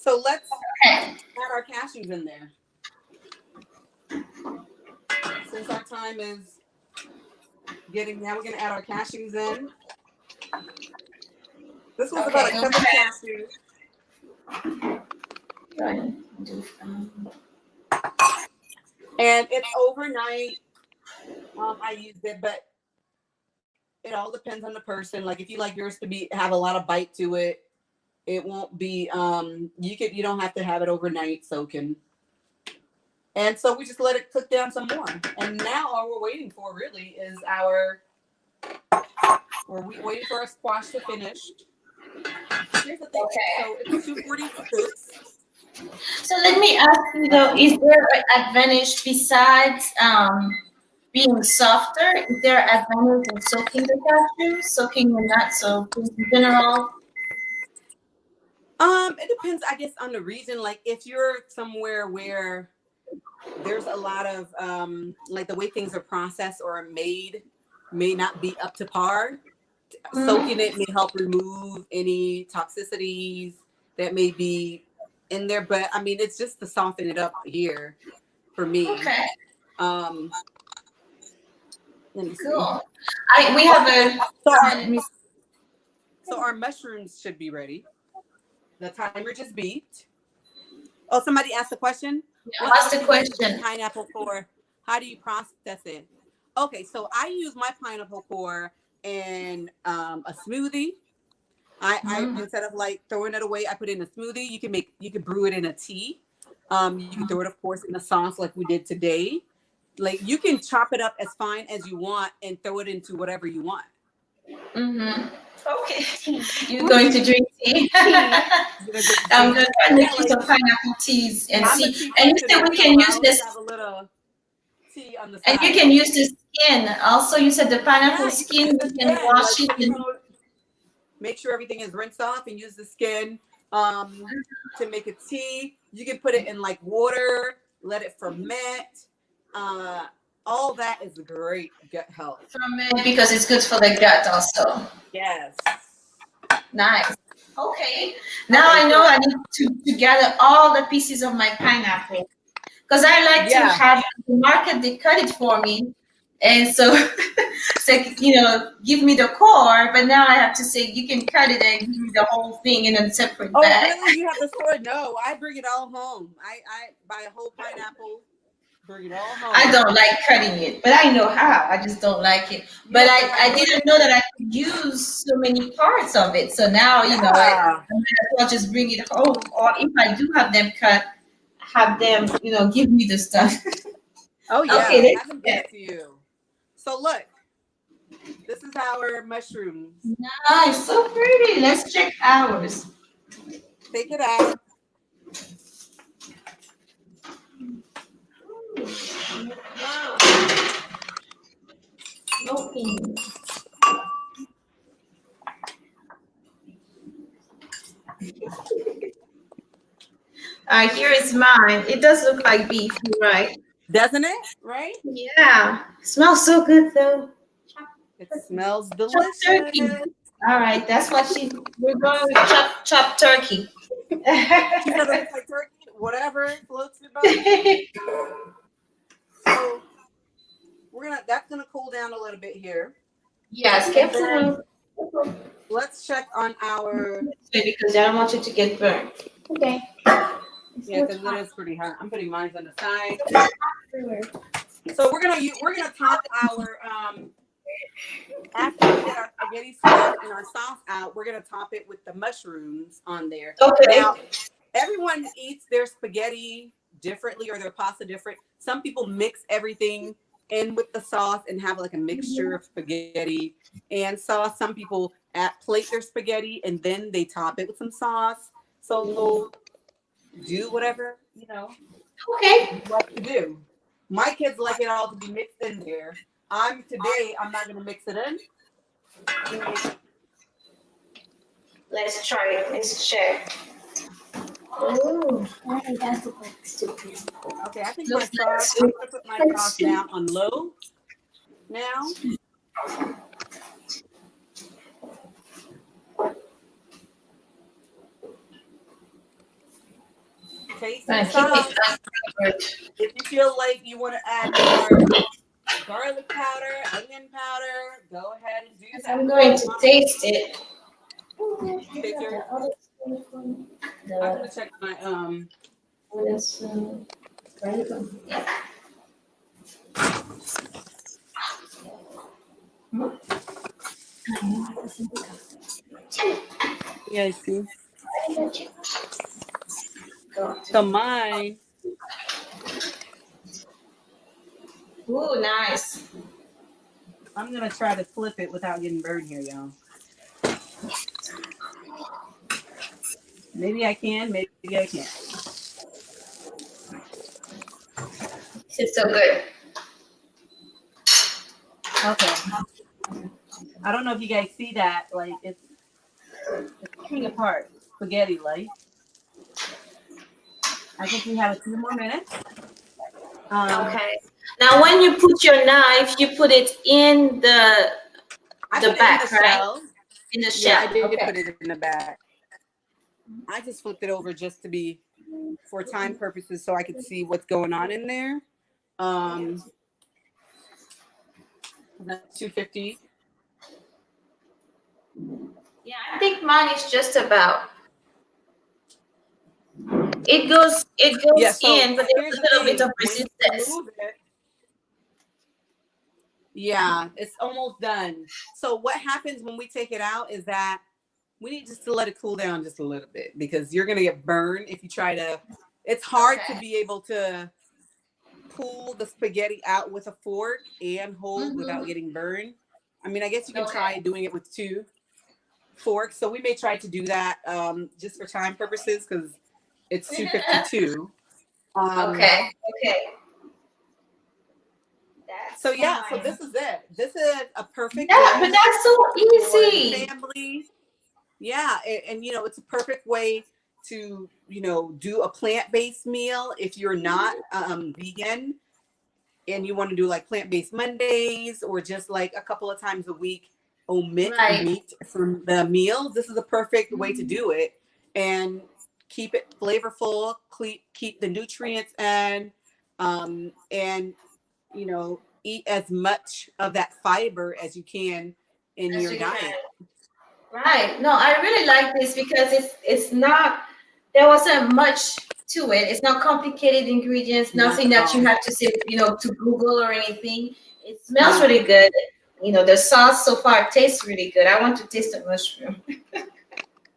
Speaker 2: So let's
Speaker 1: Okay.
Speaker 2: add our cashews in there. Since our time is getting, now we're going to add our cashews in. This was about a
Speaker 1: Okay.
Speaker 2: cup of cashews.
Speaker 1: Go ahead.
Speaker 2: And it's overnight. I used it, but it all depends on the person. Like if you like yours to have a lot of bite to it, it won't be. You don't have to have it overnight soaking. And so we just let it cook down some more. And now all we're waiting for really is we're waiting for our squash to finish. Here's the thing.
Speaker 1: Okay.
Speaker 2: So it's 246.
Speaker 1: So let me ask you though, is there an advantage besides being softer? Is there an advantage in soaking the cashew, soaking the nuts, so in general?
Speaker 2: It depends, I guess, on the region. Like if you're somewhere where there's a lot of like the way things are processed or made may not be up to par. Soaking it may help remove any toxicities that may be in there. But I mean, it's just to soften it up here for me.
Speaker 1: Okay.
Speaker 2: Let me see.
Speaker 1: Cool. We have a.
Speaker 2: So our mushrooms should be ready. The timer just beeped. Oh, somebody asked a question.
Speaker 1: What's the question?
Speaker 2: Pineapple core. How do you process it? Okay, so I use my pineapple core in a smoothie. I instead of like throwing it away, I put it in a smoothie. You can brew it in a tea. You can throw it, of course, in a sauce like we did today. Like you can chop it up as fine as you want and throw it into whatever you want.
Speaker 1: Okay. You're going to drink tea? I'm going to make you some pineapple teas and see. And you said we can use this.
Speaker 2: Have a little tea on the side.
Speaker 1: And you can use the skin. Also, you said the pineapple skin, you can wash it.
Speaker 2: Make sure everything is rinsed off and use the skin to make a tea. You can put it in like water, let it ferment. All that is great gut health.
Speaker 1: Ferment because it's good for the gut also.
Speaker 2: Yes.
Speaker 1: Nice. Okay. Now I know I need to gather all the pieces of my pineapple. Because I like to have the market, they cut it for me. And so, give me the core, but now I have to say, you can cut it and give me the whole thing in a separate bag.
Speaker 2: Oh, really? You have the store? No, I bring it all home. I buy a whole pineapple, bring it all home.
Speaker 1: I don't like cutting it, but I know how. I just don't like it. But I didn't know that I could use so many parts of it. So now, I might as well just bring it home. Or if I do have them cut, have them, give me the stuff.
Speaker 2: Oh, yeah.
Speaker 1: Okay,
Speaker 2: I have them give it to you. So look, this is our mushrooms.
Speaker 1: Nice, so pretty. Let's check ours.
Speaker 2: Take it out.
Speaker 1: Smoking. Here is mine. It does look like beef, right?
Speaker 2: Doesn't it? Right?
Speaker 1: Yeah. It smells so good though.
Speaker 2: It smells delicious.
Speaker 1: Turkey. All right, that's what we're going with chopped turkey.
Speaker 2: She said it looks like turkey, whatever floats your boat. So that's gonna cool down a little bit here.
Speaker 1: Yes, careful.
Speaker 2: Let's check on our
Speaker 1: because I don't want you to get burnt. Okay.
Speaker 2: Yeah, because it is pretty hot. I'm putting mine on the side. So we're gonna top our after we get our spaghetti sauce and our sauce out, we're gonna top it with the mushrooms on there.
Speaker 1: Okay.
Speaker 2: Now, everyone eats their spaghetti differently or their pasta different. Some people mix everything in with the sauce and have like a mixture of spaghetti and sauce. Some people plate their spaghetti and then they top it with some sauce. So do whatever,
Speaker 1: Okay.
Speaker 2: what to do. My kids like it all to be mixed in there. I'm not going to mix it in.
Speaker 1: Let's try it. Let's check. Oh, that's like stupid.
Speaker 2: Okay, I think I'm going to put my sauce down on low now. taste
Speaker 1: Right,
Speaker 2: and
Speaker 1: keep
Speaker 2: sauce.
Speaker 1: it.
Speaker 2: If you feel like you want to add more garlic powder, onion powder, go ahead and do that.
Speaker 1: I'm going to taste it.
Speaker 2: Take your, I'm gonna check my yeah, see. So mine,
Speaker 1: Ooh, nice.
Speaker 2: I'm gonna try to flip it without getting burned here, y'all. Maybe I can, maybe I can't.
Speaker 1: It's so good.
Speaker 2: Okay. I don't know if you guys see that. Like it's coming apart, spaghetti like. I think we have a few more minutes.
Speaker 1: Okay. Now, when you put your knife, you put it in the back, right?
Speaker 2: Shell.
Speaker 1: In the
Speaker 2: Yeah,
Speaker 1: shell.
Speaker 2: I did
Speaker 1: Okay.
Speaker 2: put it in the back. I just flipped it over just to be for time purposes so I could see what's going on in there. 250.
Speaker 1: Yeah, I think mine is just about. It goes
Speaker 2: Yeah, so
Speaker 1: in, but
Speaker 2: here's
Speaker 1: there's a
Speaker 2: the
Speaker 1: little bit
Speaker 2: thing.
Speaker 1: of
Speaker 2: When you
Speaker 1: resistance.
Speaker 2: remove it, yeah, it's almost done. So what happens when we take it out is that we need just to let it cool down just a little bit because you're gonna get burned if you try to. It's hard to be able to pull the spaghetti out with a fork and hold without getting burned. I mean, I guess you can try doing it with 2 forks. So we may try to do that just for time purposes because it's 2:52.
Speaker 1: Okay.
Speaker 2: So yeah, so this is it. This is a perfect
Speaker 1: Yeah,
Speaker 2: way
Speaker 1: but that's so
Speaker 2: for the
Speaker 1: easy.
Speaker 2: family. Yeah, and you know, it's a perfect way to, you know, do a plant-based meal if you're not vegan and you want to do like plant-based Mondays or just like a couple of times a week omit meat from the meals. This is a perfect way to do it and keep it flavorful, keep the nutrients and you know, eat as much of that fiber as you can in your diet.
Speaker 1: Right. No, I really like this because it's not, there wasn't much to it. It's not complicated ingredients, nothing that you have to say, to Google or anything. It smells really good. The sauce so far tastes really good. I want to taste the mushroom.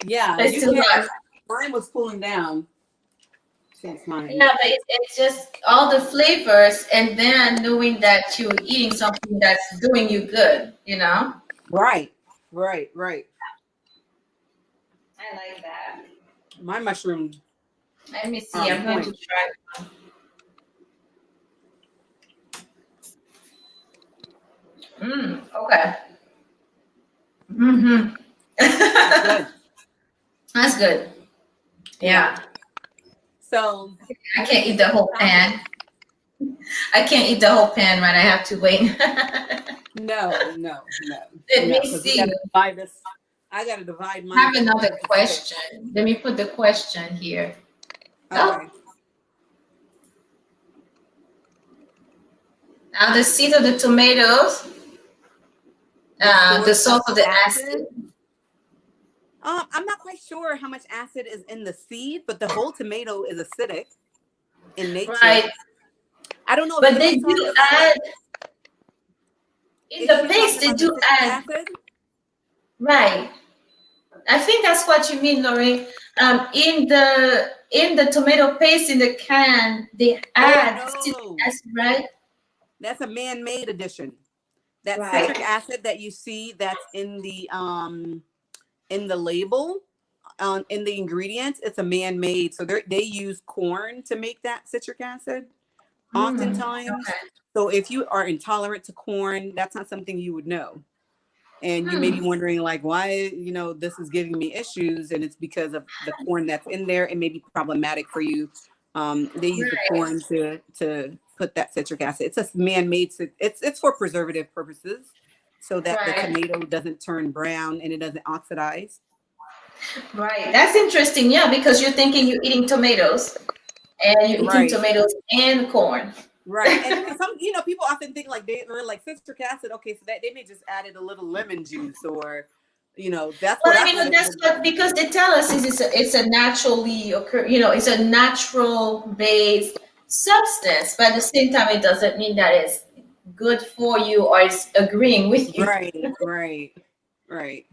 Speaker 2: Yeah,
Speaker 1: It's too hot.
Speaker 2: Mine was cooling down since mine.
Speaker 1: Yeah, but it's just all the flavors and then knowing that you're eating something that's doing you good,
Speaker 2: Right.
Speaker 1: I like that.
Speaker 2: My mushrooms.
Speaker 1: Let me see. I'm going to try one. Okay. That's good. Yeah.
Speaker 2: So
Speaker 1: I can't eat the whole pan. I can't eat the whole pan, right? I have to wait.
Speaker 2: No.
Speaker 1: Let me see.
Speaker 2: I gotta divide mine.
Speaker 1: I have another question. Let me put the question here.
Speaker 2: Okay. Oh.
Speaker 1: Now the seeds of the tomatoes, the source of the acid.
Speaker 2: I'm not quite sure how much acid is in the seed, but the whole tomato is acidic in nature.
Speaker 1: Right.
Speaker 2: I don't know.
Speaker 1: But they do add in the paste. They do add
Speaker 2: acid.
Speaker 1: Right. I think that's what you mean, Lori. In the tomato paste in the can, they add citric acid, right?
Speaker 2: That's a man-made addition. That citric acid that you see that's in the label, in the ingredients, it's a man-made. So they use corn to make that citric acid, oftentimes. Okay. So if you are intolerant to corn, that's not something you would know. And you may be wondering, like, why, this is giving me issues, and it's because of the corn that's in there. It may be problematic for you. They use the corn to put that citric acid. It's a man-made. It's for preservative purposes, so that the tomato doesn't turn brown and it doesn't oxidize.
Speaker 1: Right. That's interesting. Yeah, because you're thinking you're eating tomatoes. and you're eating
Speaker 2: Right.
Speaker 1: tomatoes and corn.
Speaker 2: Right. And some, people often think like they're like citric acid. Okay, so that they may just added a little lemon juice or, that's
Speaker 1: Well,
Speaker 2: what
Speaker 1: I
Speaker 2: I
Speaker 1: mean,
Speaker 2: thought it
Speaker 1: that's
Speaker 2: would be.
Speaker 1: what, because they tell us it's a naturally occur, it's a natural based substance, but at the same time, it doesn't mean that it's good for you or it's agreeing with you.
Speaker 2: Right, right, right.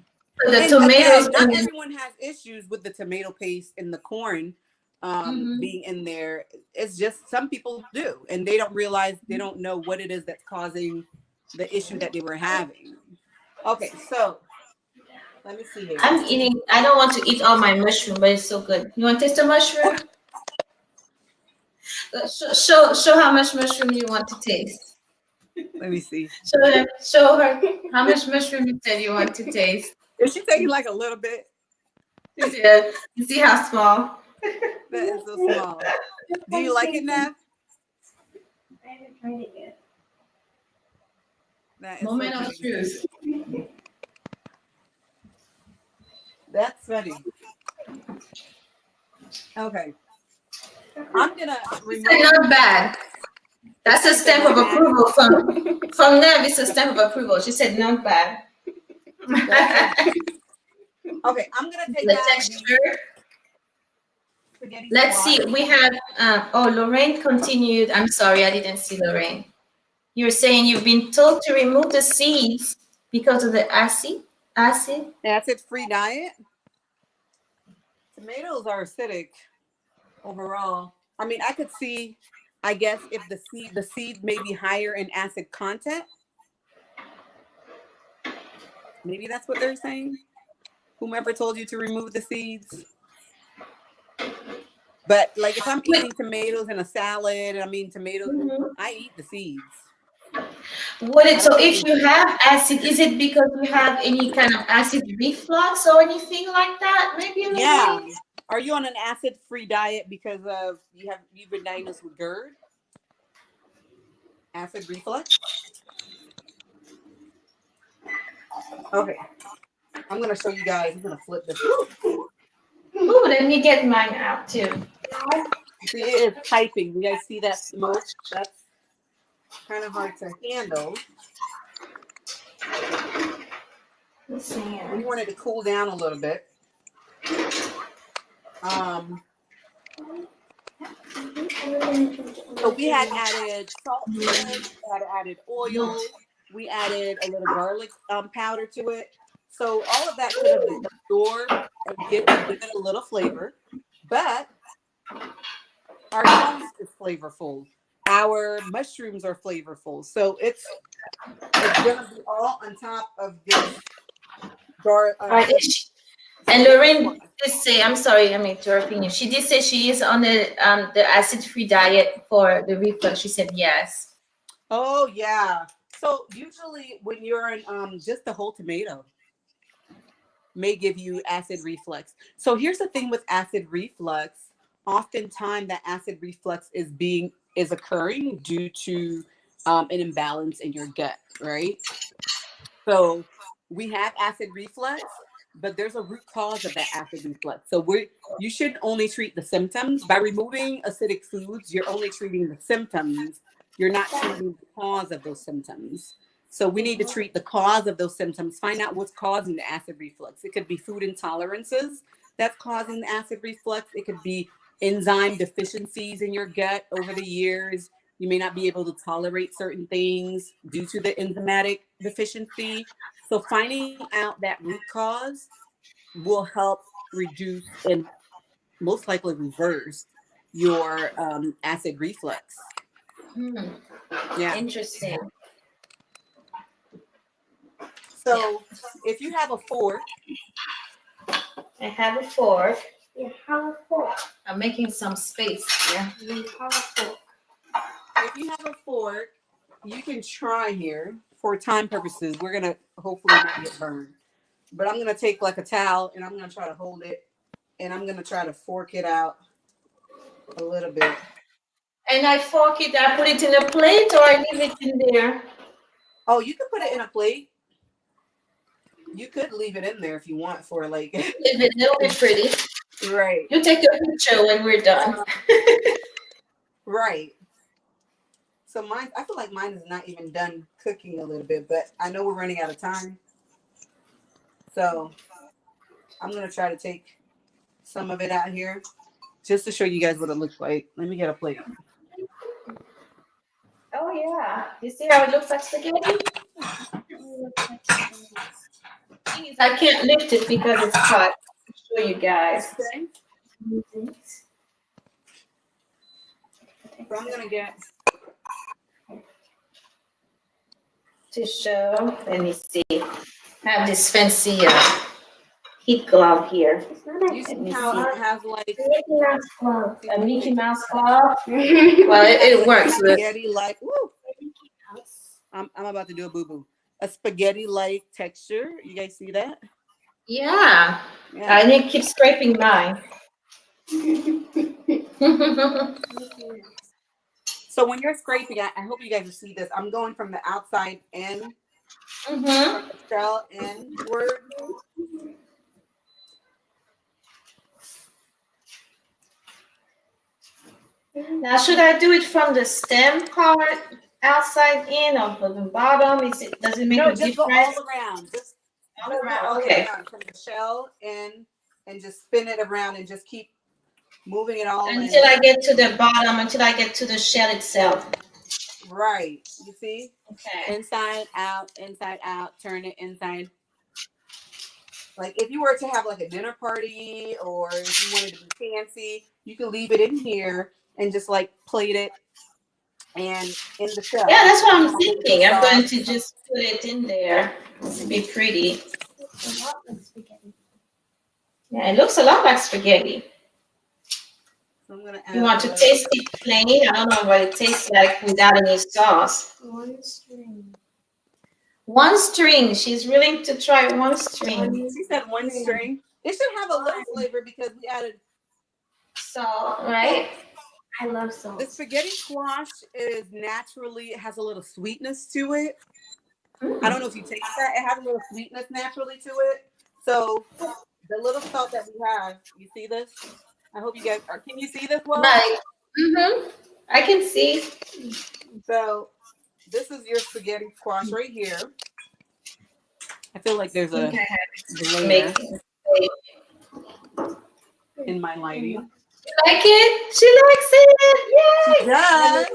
Speaker 1: So the
Speaker 2: And
Speaker 1: tomatoes
Speaker 2: again, not
Speaker 1: can be,
Speaker 2: everyone has issues with the tomato paste and the corn
Speaker 1: mhm.
Speaker 2: being in there. It's just some people do, and they don't realize, they don't know what it is that's causing the issue that they were having. Okay, so let me see here.
Speaker 1: I'm eating. I don't want to eat all my mushroom, but it's so good. You want to taste the mushroom? Show how much mushroom you want to taste.
Speaker 2: Let me see.
Speaker 1: Show her how much mushroom you said you want to taste.
Speaker 2: Is she taking like a little bit?
Speaker 1: Yeah, you see how small?
Speaker 2: That is so small. Do you like it, Nav?
Speaker 3: I haven't tried it yet.
Speaker 2: That is
Speaker 1: Moment
Speaker 2: so
Speaker 1: of
Speaker 2: funny.
Speaker 1: truth.
Speaker 2: That's funny. Okay. I'm gonna remove.
Speaker 1: Not bad. That's a stamp of approval from Nev. It's a stamp of approval. She said not bad.
Speaker 2: Okay, I'm gonna take
Speaker 1: The
Speaker 2: out
Speaker 1: texture.
Speaker 2: spaghetti
Speaker 1: Let's
Speaker 2: squash.
Speaker 1: see. We have. Lorraine continued. I'm sorry, I didn't see Lorraine. You're saying you've been told to remove the seeds because of the acid.
Speaker 2: Acid-free diet. Tomatoes are acidic overall. I mean, I could see, I guess, if the seed may be higher in acid content. Maybe that's what they're saying. Whomever told you to remove the seeds. But like if I'm eating tomatoes in a salad, I mean tomatoes, I eat the seeds.
Speaker 1: So if you have acid, is it because you have any kind of acid reflux or anything like that? Maybe.
Speaker 2: Yeah. Are you on an acid-free diet because of you've been diagnosed with GERD? Acid reflux? Okay. I'm gonna show you guys. I'm gonna flip this.
Speaker 1: Ooh, let me get mine out too.
Speaker 2: See, it is piping. You guys see that smoke? That's kind of hard to handle.
Speaker 1: Let's see.
Speaker 2: We wanted to cool down a little bit. So we had added salt to it, we had added oil, we added a little garlic powder to it. So all of that could have absorbed and given it a little flavor, but our toast is flavorful. Our mushrooms are flavorful. So it's gonna be all on top of this garlic.
Speaker 1: And Lorraine did say, I'm sorry, I'm interrupting you. She did say she is on the acid-free diet for the reflux. She said yes.
Speaker 2: Oh yeah. So usually when you're on just the whole tomato may give you acid reflux. So here's the thing with acid reflux. Oftentimes that acid reflux is occurring due to an imbalance in your gut, right? So we have acid reflux, but there's a root cause of that acid reflux. So you should only treat the symptoms. By removing acidic foods, you're only treating the symptoms. You're not treating the cause of those symptoms. So we need to treat the cause of those symptoms, find out what's causing the acid reflux. It could be food intolerances that's causing the acid reflux. It could be enzyme deficiencies in your gut over the years. You may not be able to tolerate certain things due to the enzymatic deficiency. So finding out that root cause will help reduce and most likely reverse your acid reflux. Yeah.
Speaker 1: Interesting.
Speaker 2: So if you have a fork.
Speaker 1: I have a fork.
Speaker 3: Yeah, have a fork.
Speaker 1: I'm making some space here.
Speaker 3: You have a fork.
Speaker 2: If you have a fork, you can try here for time purposes. We're gonna hopefully not get burned. But I'm gonna take like a towel and I'm gonna try to hold it and I'm gonna try to fork it out a little bit.
Speaker 1: And I fork it, I put it in a plate or I leave it in there?
Speaker 2: Oh, you can put it in a plate. You could leave it in there if you want for like
Speaker 1: Leave it, it'll be pretty.
Speaker 2: Right.
Speaker 1: You take a picture when we're done.
Speaker 2: Right. So mine, I feel like mine is not even done cooking a little bit, but I know we're running out of time. So I'm going to try to take some of it out here just to show you guys what it looks like. Let me get a plate.
Speaker 1: Oh yeah. You see how it looks like spaghetti? Thing is, I can't lift it because it's hot. I'll show you guys.
Speaker 2: Okay. So I'm going to get
Speaker 1: To show, let me see. I have this fancy heat glove here.
Speaker 2: You see how it has like
Speaker 3: Mickey Mouse glove.
Speaker 1: A Mickey Mouse glove. Well, it works. Look.
Speaker 2: spaghetti like. Woo, I'm about to do a boo boo. A spaghetti like texture. You guys see that?
Speaker 1: Yeah.
Speaker 2: Yeah.
Speaker 1: I need to keep scraping mine.
Speaker 2: So when you're scraping, I hope you guys will see this. I'm going from the outside in, from
Speaker 1: Mm-hmm.
Speaker 2: the shell inward.
Speaker 1: Now, should I do it from the stem part, outside in, or from the bottom? Does it make
Speaker 2: No,
Speaker 1: a
Speaker 2: just go
Speaker 1: difference?
Speaker 2: all around. Just
Speaker 1: All
Speaker 2: go
Speaker 1: around,
Speaker 2: all
Speaker 1: okay.
Speaker 2: around from the shell in, and just spin it around and just keep moving it all
Speaker 1: Until
Speaker 2: in.
Speaker 1: I get to the bottom, until I get to the shell itself.
Speaker 2: Right. You see?
Speaker 1: Okay.
Speaker 2: Inside out, turn it inside. Like if you were to have like a dinner party or if you wanted to be fancy, you could leave it in here and just like plate it and in the shell.
Speaker 1: Yeah, that's what I'm thinking. I'm going to just put it in there to be pretty. Yeah, it looks a lot like spaghetti.
Speaker 2: So I'm gonna add
Speaker 1: You want to taste it plain? I don't know what it tastes like without any sauce.
Speaker 3: One string.
Speaker 1: One string. She's willing to try one string.
Speaker 2: She said one string. It should have a little flavor because we added
Speaker 1: Salt, right?
Speaker 3: I love
Speaker 2: the
Speaker 3: salt.
Speaker 2: spaghetti squash is naturally, it has a little sweetness to it. I don't know if you taste that. It has a little sweetness naturally to it. So the little salt that we have, you see this? I hope you guys are. Can you see this well?
Speaker 1: Right. Mm-hmm. I can see.
Speaker 2: So this is your spaghetti squash right here. I feel like there's a glare
Speaker 1: Making.
Speaker 2: in my lighting.
Speaker 1: You like it? She likes it. Yay!
Speaker 2: Yes.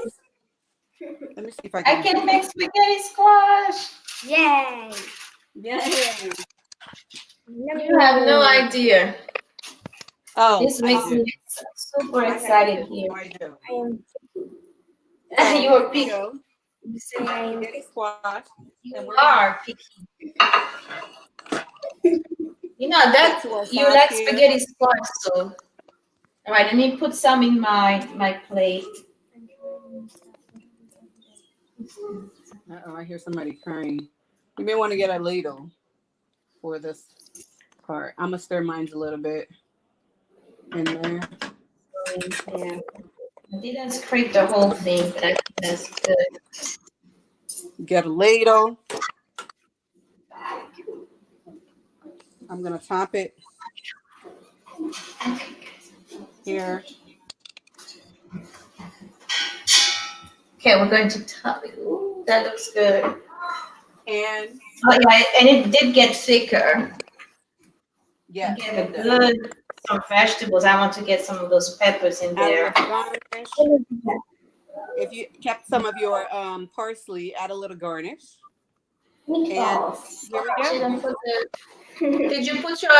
Speaker 2: Let me see if I
Speaker 1: I
Speaker 2: can.
Speaker 1: can make spaghetti squash.
Speaker 3: Yay!
Speaker 2: Yay.
Speaker 1: You have no idea.
Speaker 2: Oh,
Speaker 1: This makes me super excited here.
Speaker 2: I do.
Speaker 3: I am.
Speaker 1: You are
Speaker 2: Here we
Speaker 1: picky.
Speaker 2: go. Spaghetti squash.
Speaker 1: You are picky. You know that you like spaghetti squash, so. All right, let me put some in my plate.
Speaker 2: I hear somebody crying. You may want to get a ladle for this part. I'm gonna stir mine a little bit in there.
Speaker 1: Yeah. I didn't scrape the whole thing, but I think that's good.
Speaker 2: Get a ladle. I'm gonna top it here.
Speaker 1: Okay, we're going to top it. Ooh, that looks good.
Speaker 2: And
Speaker 1: Oh yeah, and it did get thicker.
Speaker 2: yeah,
Speaker 1: Get a good some vegetables. I want to get some of those peppers in
Speaker 2: add a
Speaker 1: there.
Speaker 2: little garnish. If you kept some of your parsley, add a little garnish. And here we go.
Speaker 1: Did you put your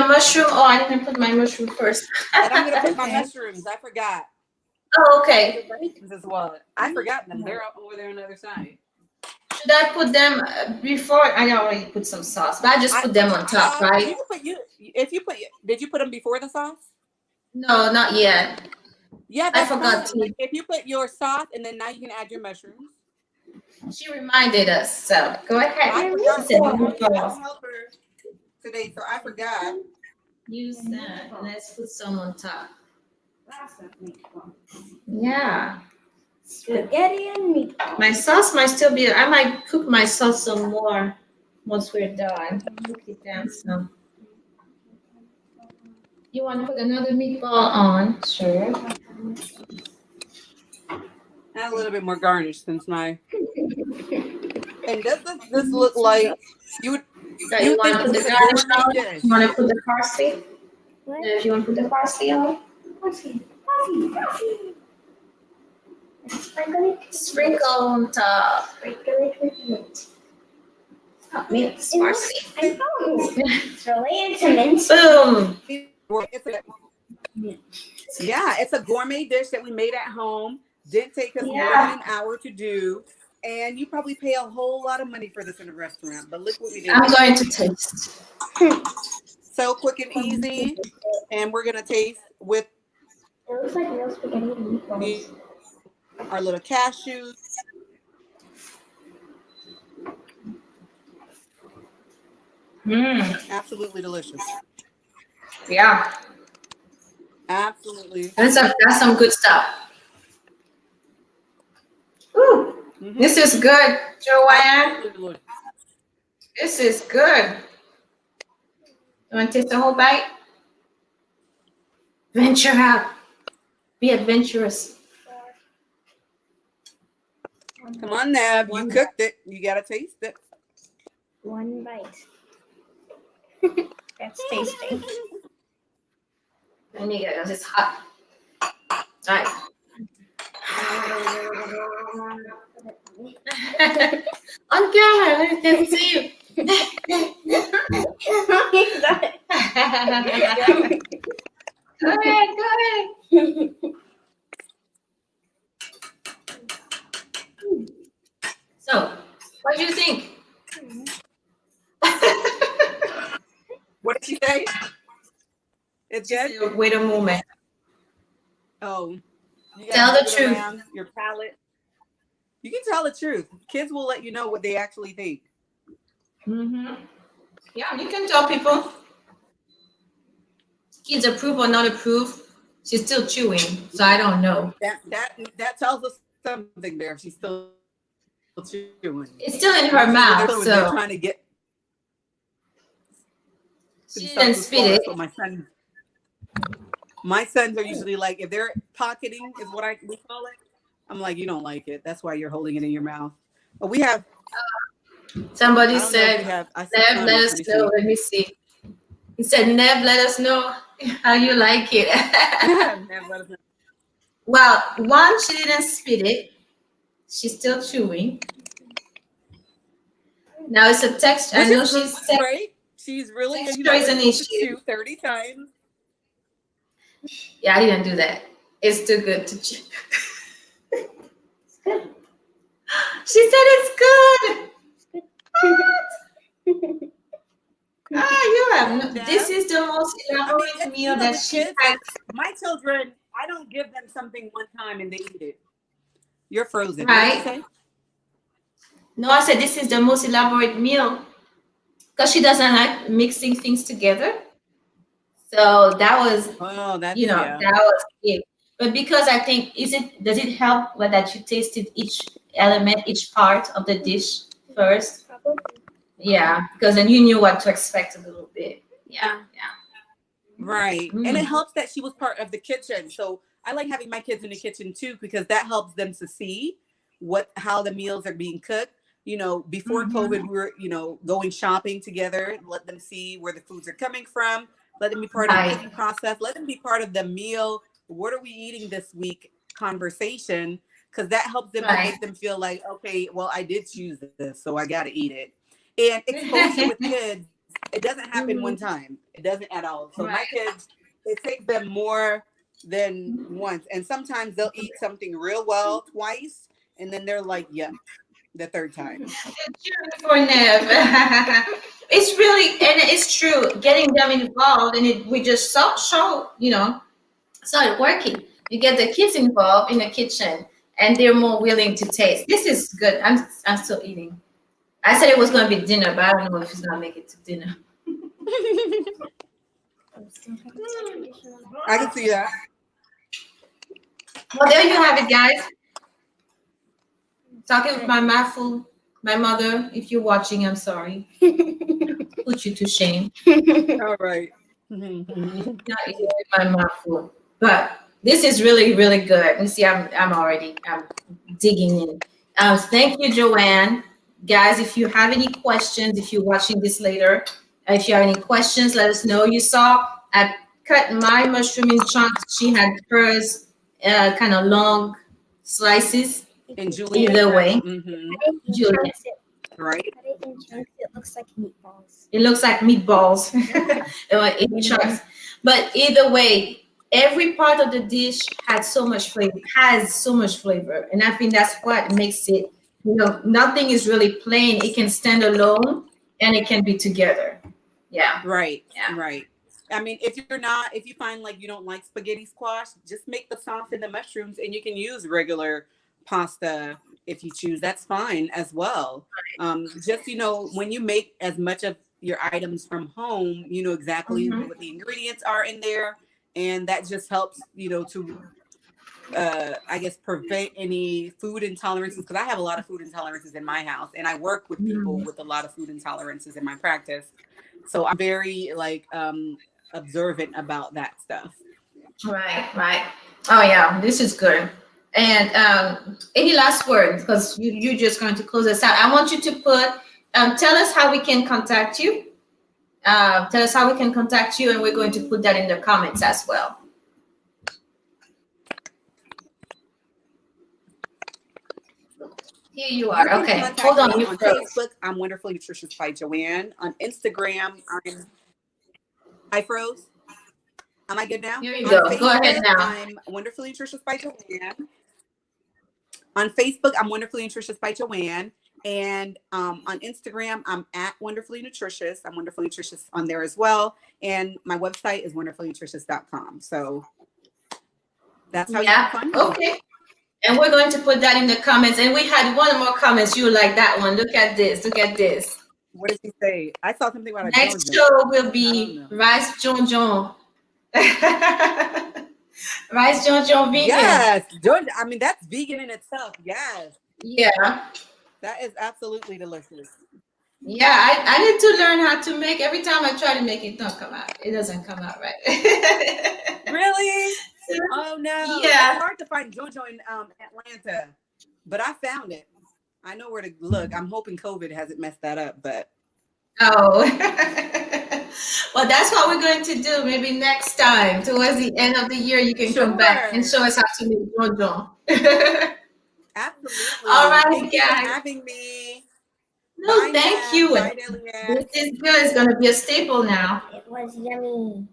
Speaker 1: mushroom? Oh, I didn't put my mushroom first.
Speaker 2: And I'm gonna put my mushrooms. I forgot.
Speaker 1: Oh, okay.
Speaker 2: As well. I forgot them. They're over there on the other side.
Speaker 1: Should I put them before? I already put some sauce, but I just put them on top, right?
Speaker 2: Did you put them before the sauce?
Speaker 1: No, not yet.
Speaker 2: Yeah,
Speaker 1: I forgot to.
Speaker 2: Like, if you put your sauce and then now you can add your mushrooms.
Speaker 1: She reminded us, so go ahead.
Speaker 2: I forgot. Today, so I forgot.
Speaker 1: Use that. Let's put some on top. Yeah.
Speaker 3: Spaghetti and meatballs.
Speaker 1: My sauce might still be. I might cook my sauce some more once we're done. Cook it down some. You want to put another meatball on? Sure.
Speaker 2: Add a little bit more garnish since my. And does this look like you would
Speaker 1: That
Speaker 2: you
Speaker 1: you
Speaker 2: would
Speaker 1: want
Speaker 2: think
Speaker 1: to put
Speaker 2: this
Speaker 1: the
Speaker 2: is a
Speaker 1: garnish
Speaker 2: gourmet
Speaker 1: on?
Speaker 2: dish?
Speaker 1: You want to put the parsley?
Speaker 3: What?
Speaker 1: If you want to put the parsley on,
Speaker 3: Parsley. Sprinkle it.
Speaker 1: sprinkle on top.
Speaker 3: Sprinkle it with mint.
Speaker 1: Oh, mint, parsley.
Speaker 3: I know. Throw it into mint.
Speaker 1: Boom.
Speaker 2: Yeah, it's a gourmet dish that we made at home. Didn't take us more
Speaker 1: Yeah.
Speaker 2: than an hour to do. And you probably pay a whole lot of money for this in a restaurant. But look what we did.
Speaker 1: I'm going to taste.
Speaker 2: So quick and easy. And we're gonna taste with
Speaker 3: It looks like real spaghetti with meatballs.
Speaker 2: our little cashews. Absolutely delicious.
Speaker 1: Yeah.
Speaker 2: Absolutely.
Speaker 1: That's some good stuff. Ooh,
Speaker 2: Mhm.
Speaker 1: this is good, Joanne.
Speaker 2: Absolutely delicious.
Speaker 1: This is good. You want to taste the whole bite? Venture out. Be adventurous.
Speaker 2: Come on, Nev. You cooked it. You gotta taste it.
Speaker 3: One bite. That's tasty.
Speaker 1: Let me get it. It's hot. All right. On camera, let me see you. Go ahead, go ahead. So, what do you think?
Speaker 2: What did she say? It's good?
Speaker 1: Wait a moment.
Speaker 2: Oh. You gotta
Speaker 1: Tell the
Speaker 2: move it
Speaker 1: truth.
Speaker 2: around your palate. You can tell the truth. Kids will let you know what they actually think.
Speaker 1: Mm-hmm. Yeah, you can tell people. Kids approve or not approve. She's still chewing, so I don't know.
Speaker 2: That tells us something there. She's still chewing.
Speaker 1: It's still in her mouth,
Speaker 2: They're
Speaker 1: so
Speaker 2: trying to get.
Speaker 1: she didn't spit it.
Speaker 2: So my sons are usually like, if they're pocketing, is what we call it. I'm like, you don't like it. That's why you're holding it in your mouth. But we have.
Speaker 1: Somebody said,
Speaker 2: Nev,
Speaker 1: let us know. Let me see. He said, Nev, let us know how you like it.
Speaker 2: Nev, let us know.
Speaker 1: Well, one, she didn't spit it. She's still chewing. Now it's a texture. I know she's
Speaker 2: right. She's really
Speaker 1: texture is an issue.
Speaker 2: Chew 30 times.
Speaker 1: Yeah, I didn't do that. It's too good to chew.
Speaker 3: It's good.
Speaker 1: She said it's good. You have no, this is the most elaborate meal that she has.
Speaker 2: My children, I don't give them something one time and they eat it. You're frozen.
Speaker 1: Right.
Speaker 2: What did you say?
Speaker 1: No, I said this is the most elaborate meal because she doesn't like mixing things together. So that was, that was it. But because I think, does it help that you tasted each element, each part of the dish first?
Speaker 3: Probably.
Speaker 1: Yeah, because then you knew what to expect a little bit. Yeah.
Speaker 2: Right. And it helps that she was part of the kitchen. So I like having my kids in the kitchen too, because that helps them to see how the meals are being cooked. Before COVID, we were, going shopping together, let them see where the foods are coming from, let them be part of the cooking process, let them be part of the meal. What are we eating this week conversation? Because that helps them to make them feel like, okay, well, I did choose this, so I got to eat it. And exposure with kids, it doesn't happen one time. It doesn't at all. So my kids, it takes them more than once. And sometimes they'll eat something real well twice, and then they're like, yeah, the third time.
Speaker 1: For Nev. It's really, and it's true, getting them involved, and we just started working. You get the kids involved in the kitchen, and they're more willing to taste. This is good. I'm still eating. I said it was going to be dinner, but I don't know if it's going to make it to dinner.
Speaker 2: I can see that.
Speaker 1: Well, there you have it, guys. Talking with my mouthful. My mother, if you're watching, I'm sorry. Put you to shame.
Speaker 2: All right.
Speaker 1: Not eating with my mouthful. But This is really, really good. You see, I'm digging in. Thank you, Joanne. Guys, if you have any questions, if you're watching this later, if you have any questions, let us know. You saw I cut my mushroom in chunks. She had hers kind of long slices.
Speaker 2: And Julian,
Speaker 1: Either way,
Speaker 2: Julian, right?
Speaker 3: Cut it in chunks. It looks like meatballs.
Speaker 1: it looks like meatballs in chunks. But either way, every part of the dish has so much flavor. And I think that's what makes it, nothing is really plain. It can stand alone and it can be together. Yeah.
Speaker 2: Right.
Speaker 1: Yeah.
Speaker 2: Right. I mean, if you find like you don't like spaghetti squash, just make the sauce and the mushrooms, and you can use regular pasta if you choose. That's fine as well. Just, when you make as much of your items from home, you know exactly what the ingredients are in there. And that just helps, to, I guess, prevent any food intolerances, because I have a lot of food intolerances in my house, and I work with people with a lot of food intolerances in my practice. So I'm very observant about that stuff.
Speaker 1: Right. Oh yeah, this is good. And any last words? Because you're just going to close us out. I want you to tell us how we can contact you. Tell us how we can contact you, and we're going to put that in the comments as well. Here you are. Okay, hold on.
Speaker 2: On Facebook, I'm Wonderfully Nutritious by Johane. On Instagram, I froze. Am I good now?
Speaker 1: Here you go.
Speaker 2: Facebook,
Speaker 1: go ahead now.
Speaker 2: I'm Wonderfully Nutritious by Johane. On Facebook, I'm Wonderfully Nutritious by Johane. And on Instagram, I'm at Wonderfully Nutritious. I'm Wonderfully Nutritious on there as well. And my website is wonderfullynutritious.com. So that's how you can find me.
Speaker 1: Okay. And we're going to put that in the comments. And we had one more comments. You like that one. Look at this.
Speaker 2: What did he say? I saw something about a
Speaker 1: next show will be rice Johane. Rice Johane vegan.
Speaker 2: Yes, I mean, that's vegan in itself. Yes.
Speaker 1: Yeah.
Speaker 2: That is absolutely delicious.
Speaker 1: Yeah, I need to learn how to make. Every time I try to make it, don't come out. It doesn't come out right.
Speaker 2: Really? Oh no.
Speaker 1: Yeah.
Speaker 2: It's hard to find JoJo in Atlanta, but I found it. I know where to look. I'm hoping COVID hasn't messed that up, but.
Speaker 1: Oh. Well, that's what we're going to do. Maybe next time, towards the end of the year, you can come back and show us how to make JoJo.
Speaker 2: Absolutely.
Speaker 1: All right,
Speaker 2: Thank you for
Speaker 1: guys.
Speaker 2: having me.
Speaker 1: No,
Speaker 2: Bye,
Speaker 1: thank you.
Speaker 2: Bye,
Speaker 1: This is good. It's going to be a staple now.
Speaker 3: It was yummy.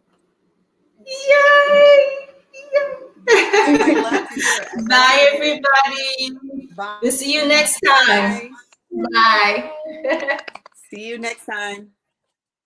Speaker 1: Yay!
Speaker 2: I love to hear it.
Speaker 1: Bye, everybody.
Speaker 2: Bye.
Speaker 1: We'll see you next time. Bye.
Speaker 2: See you next time.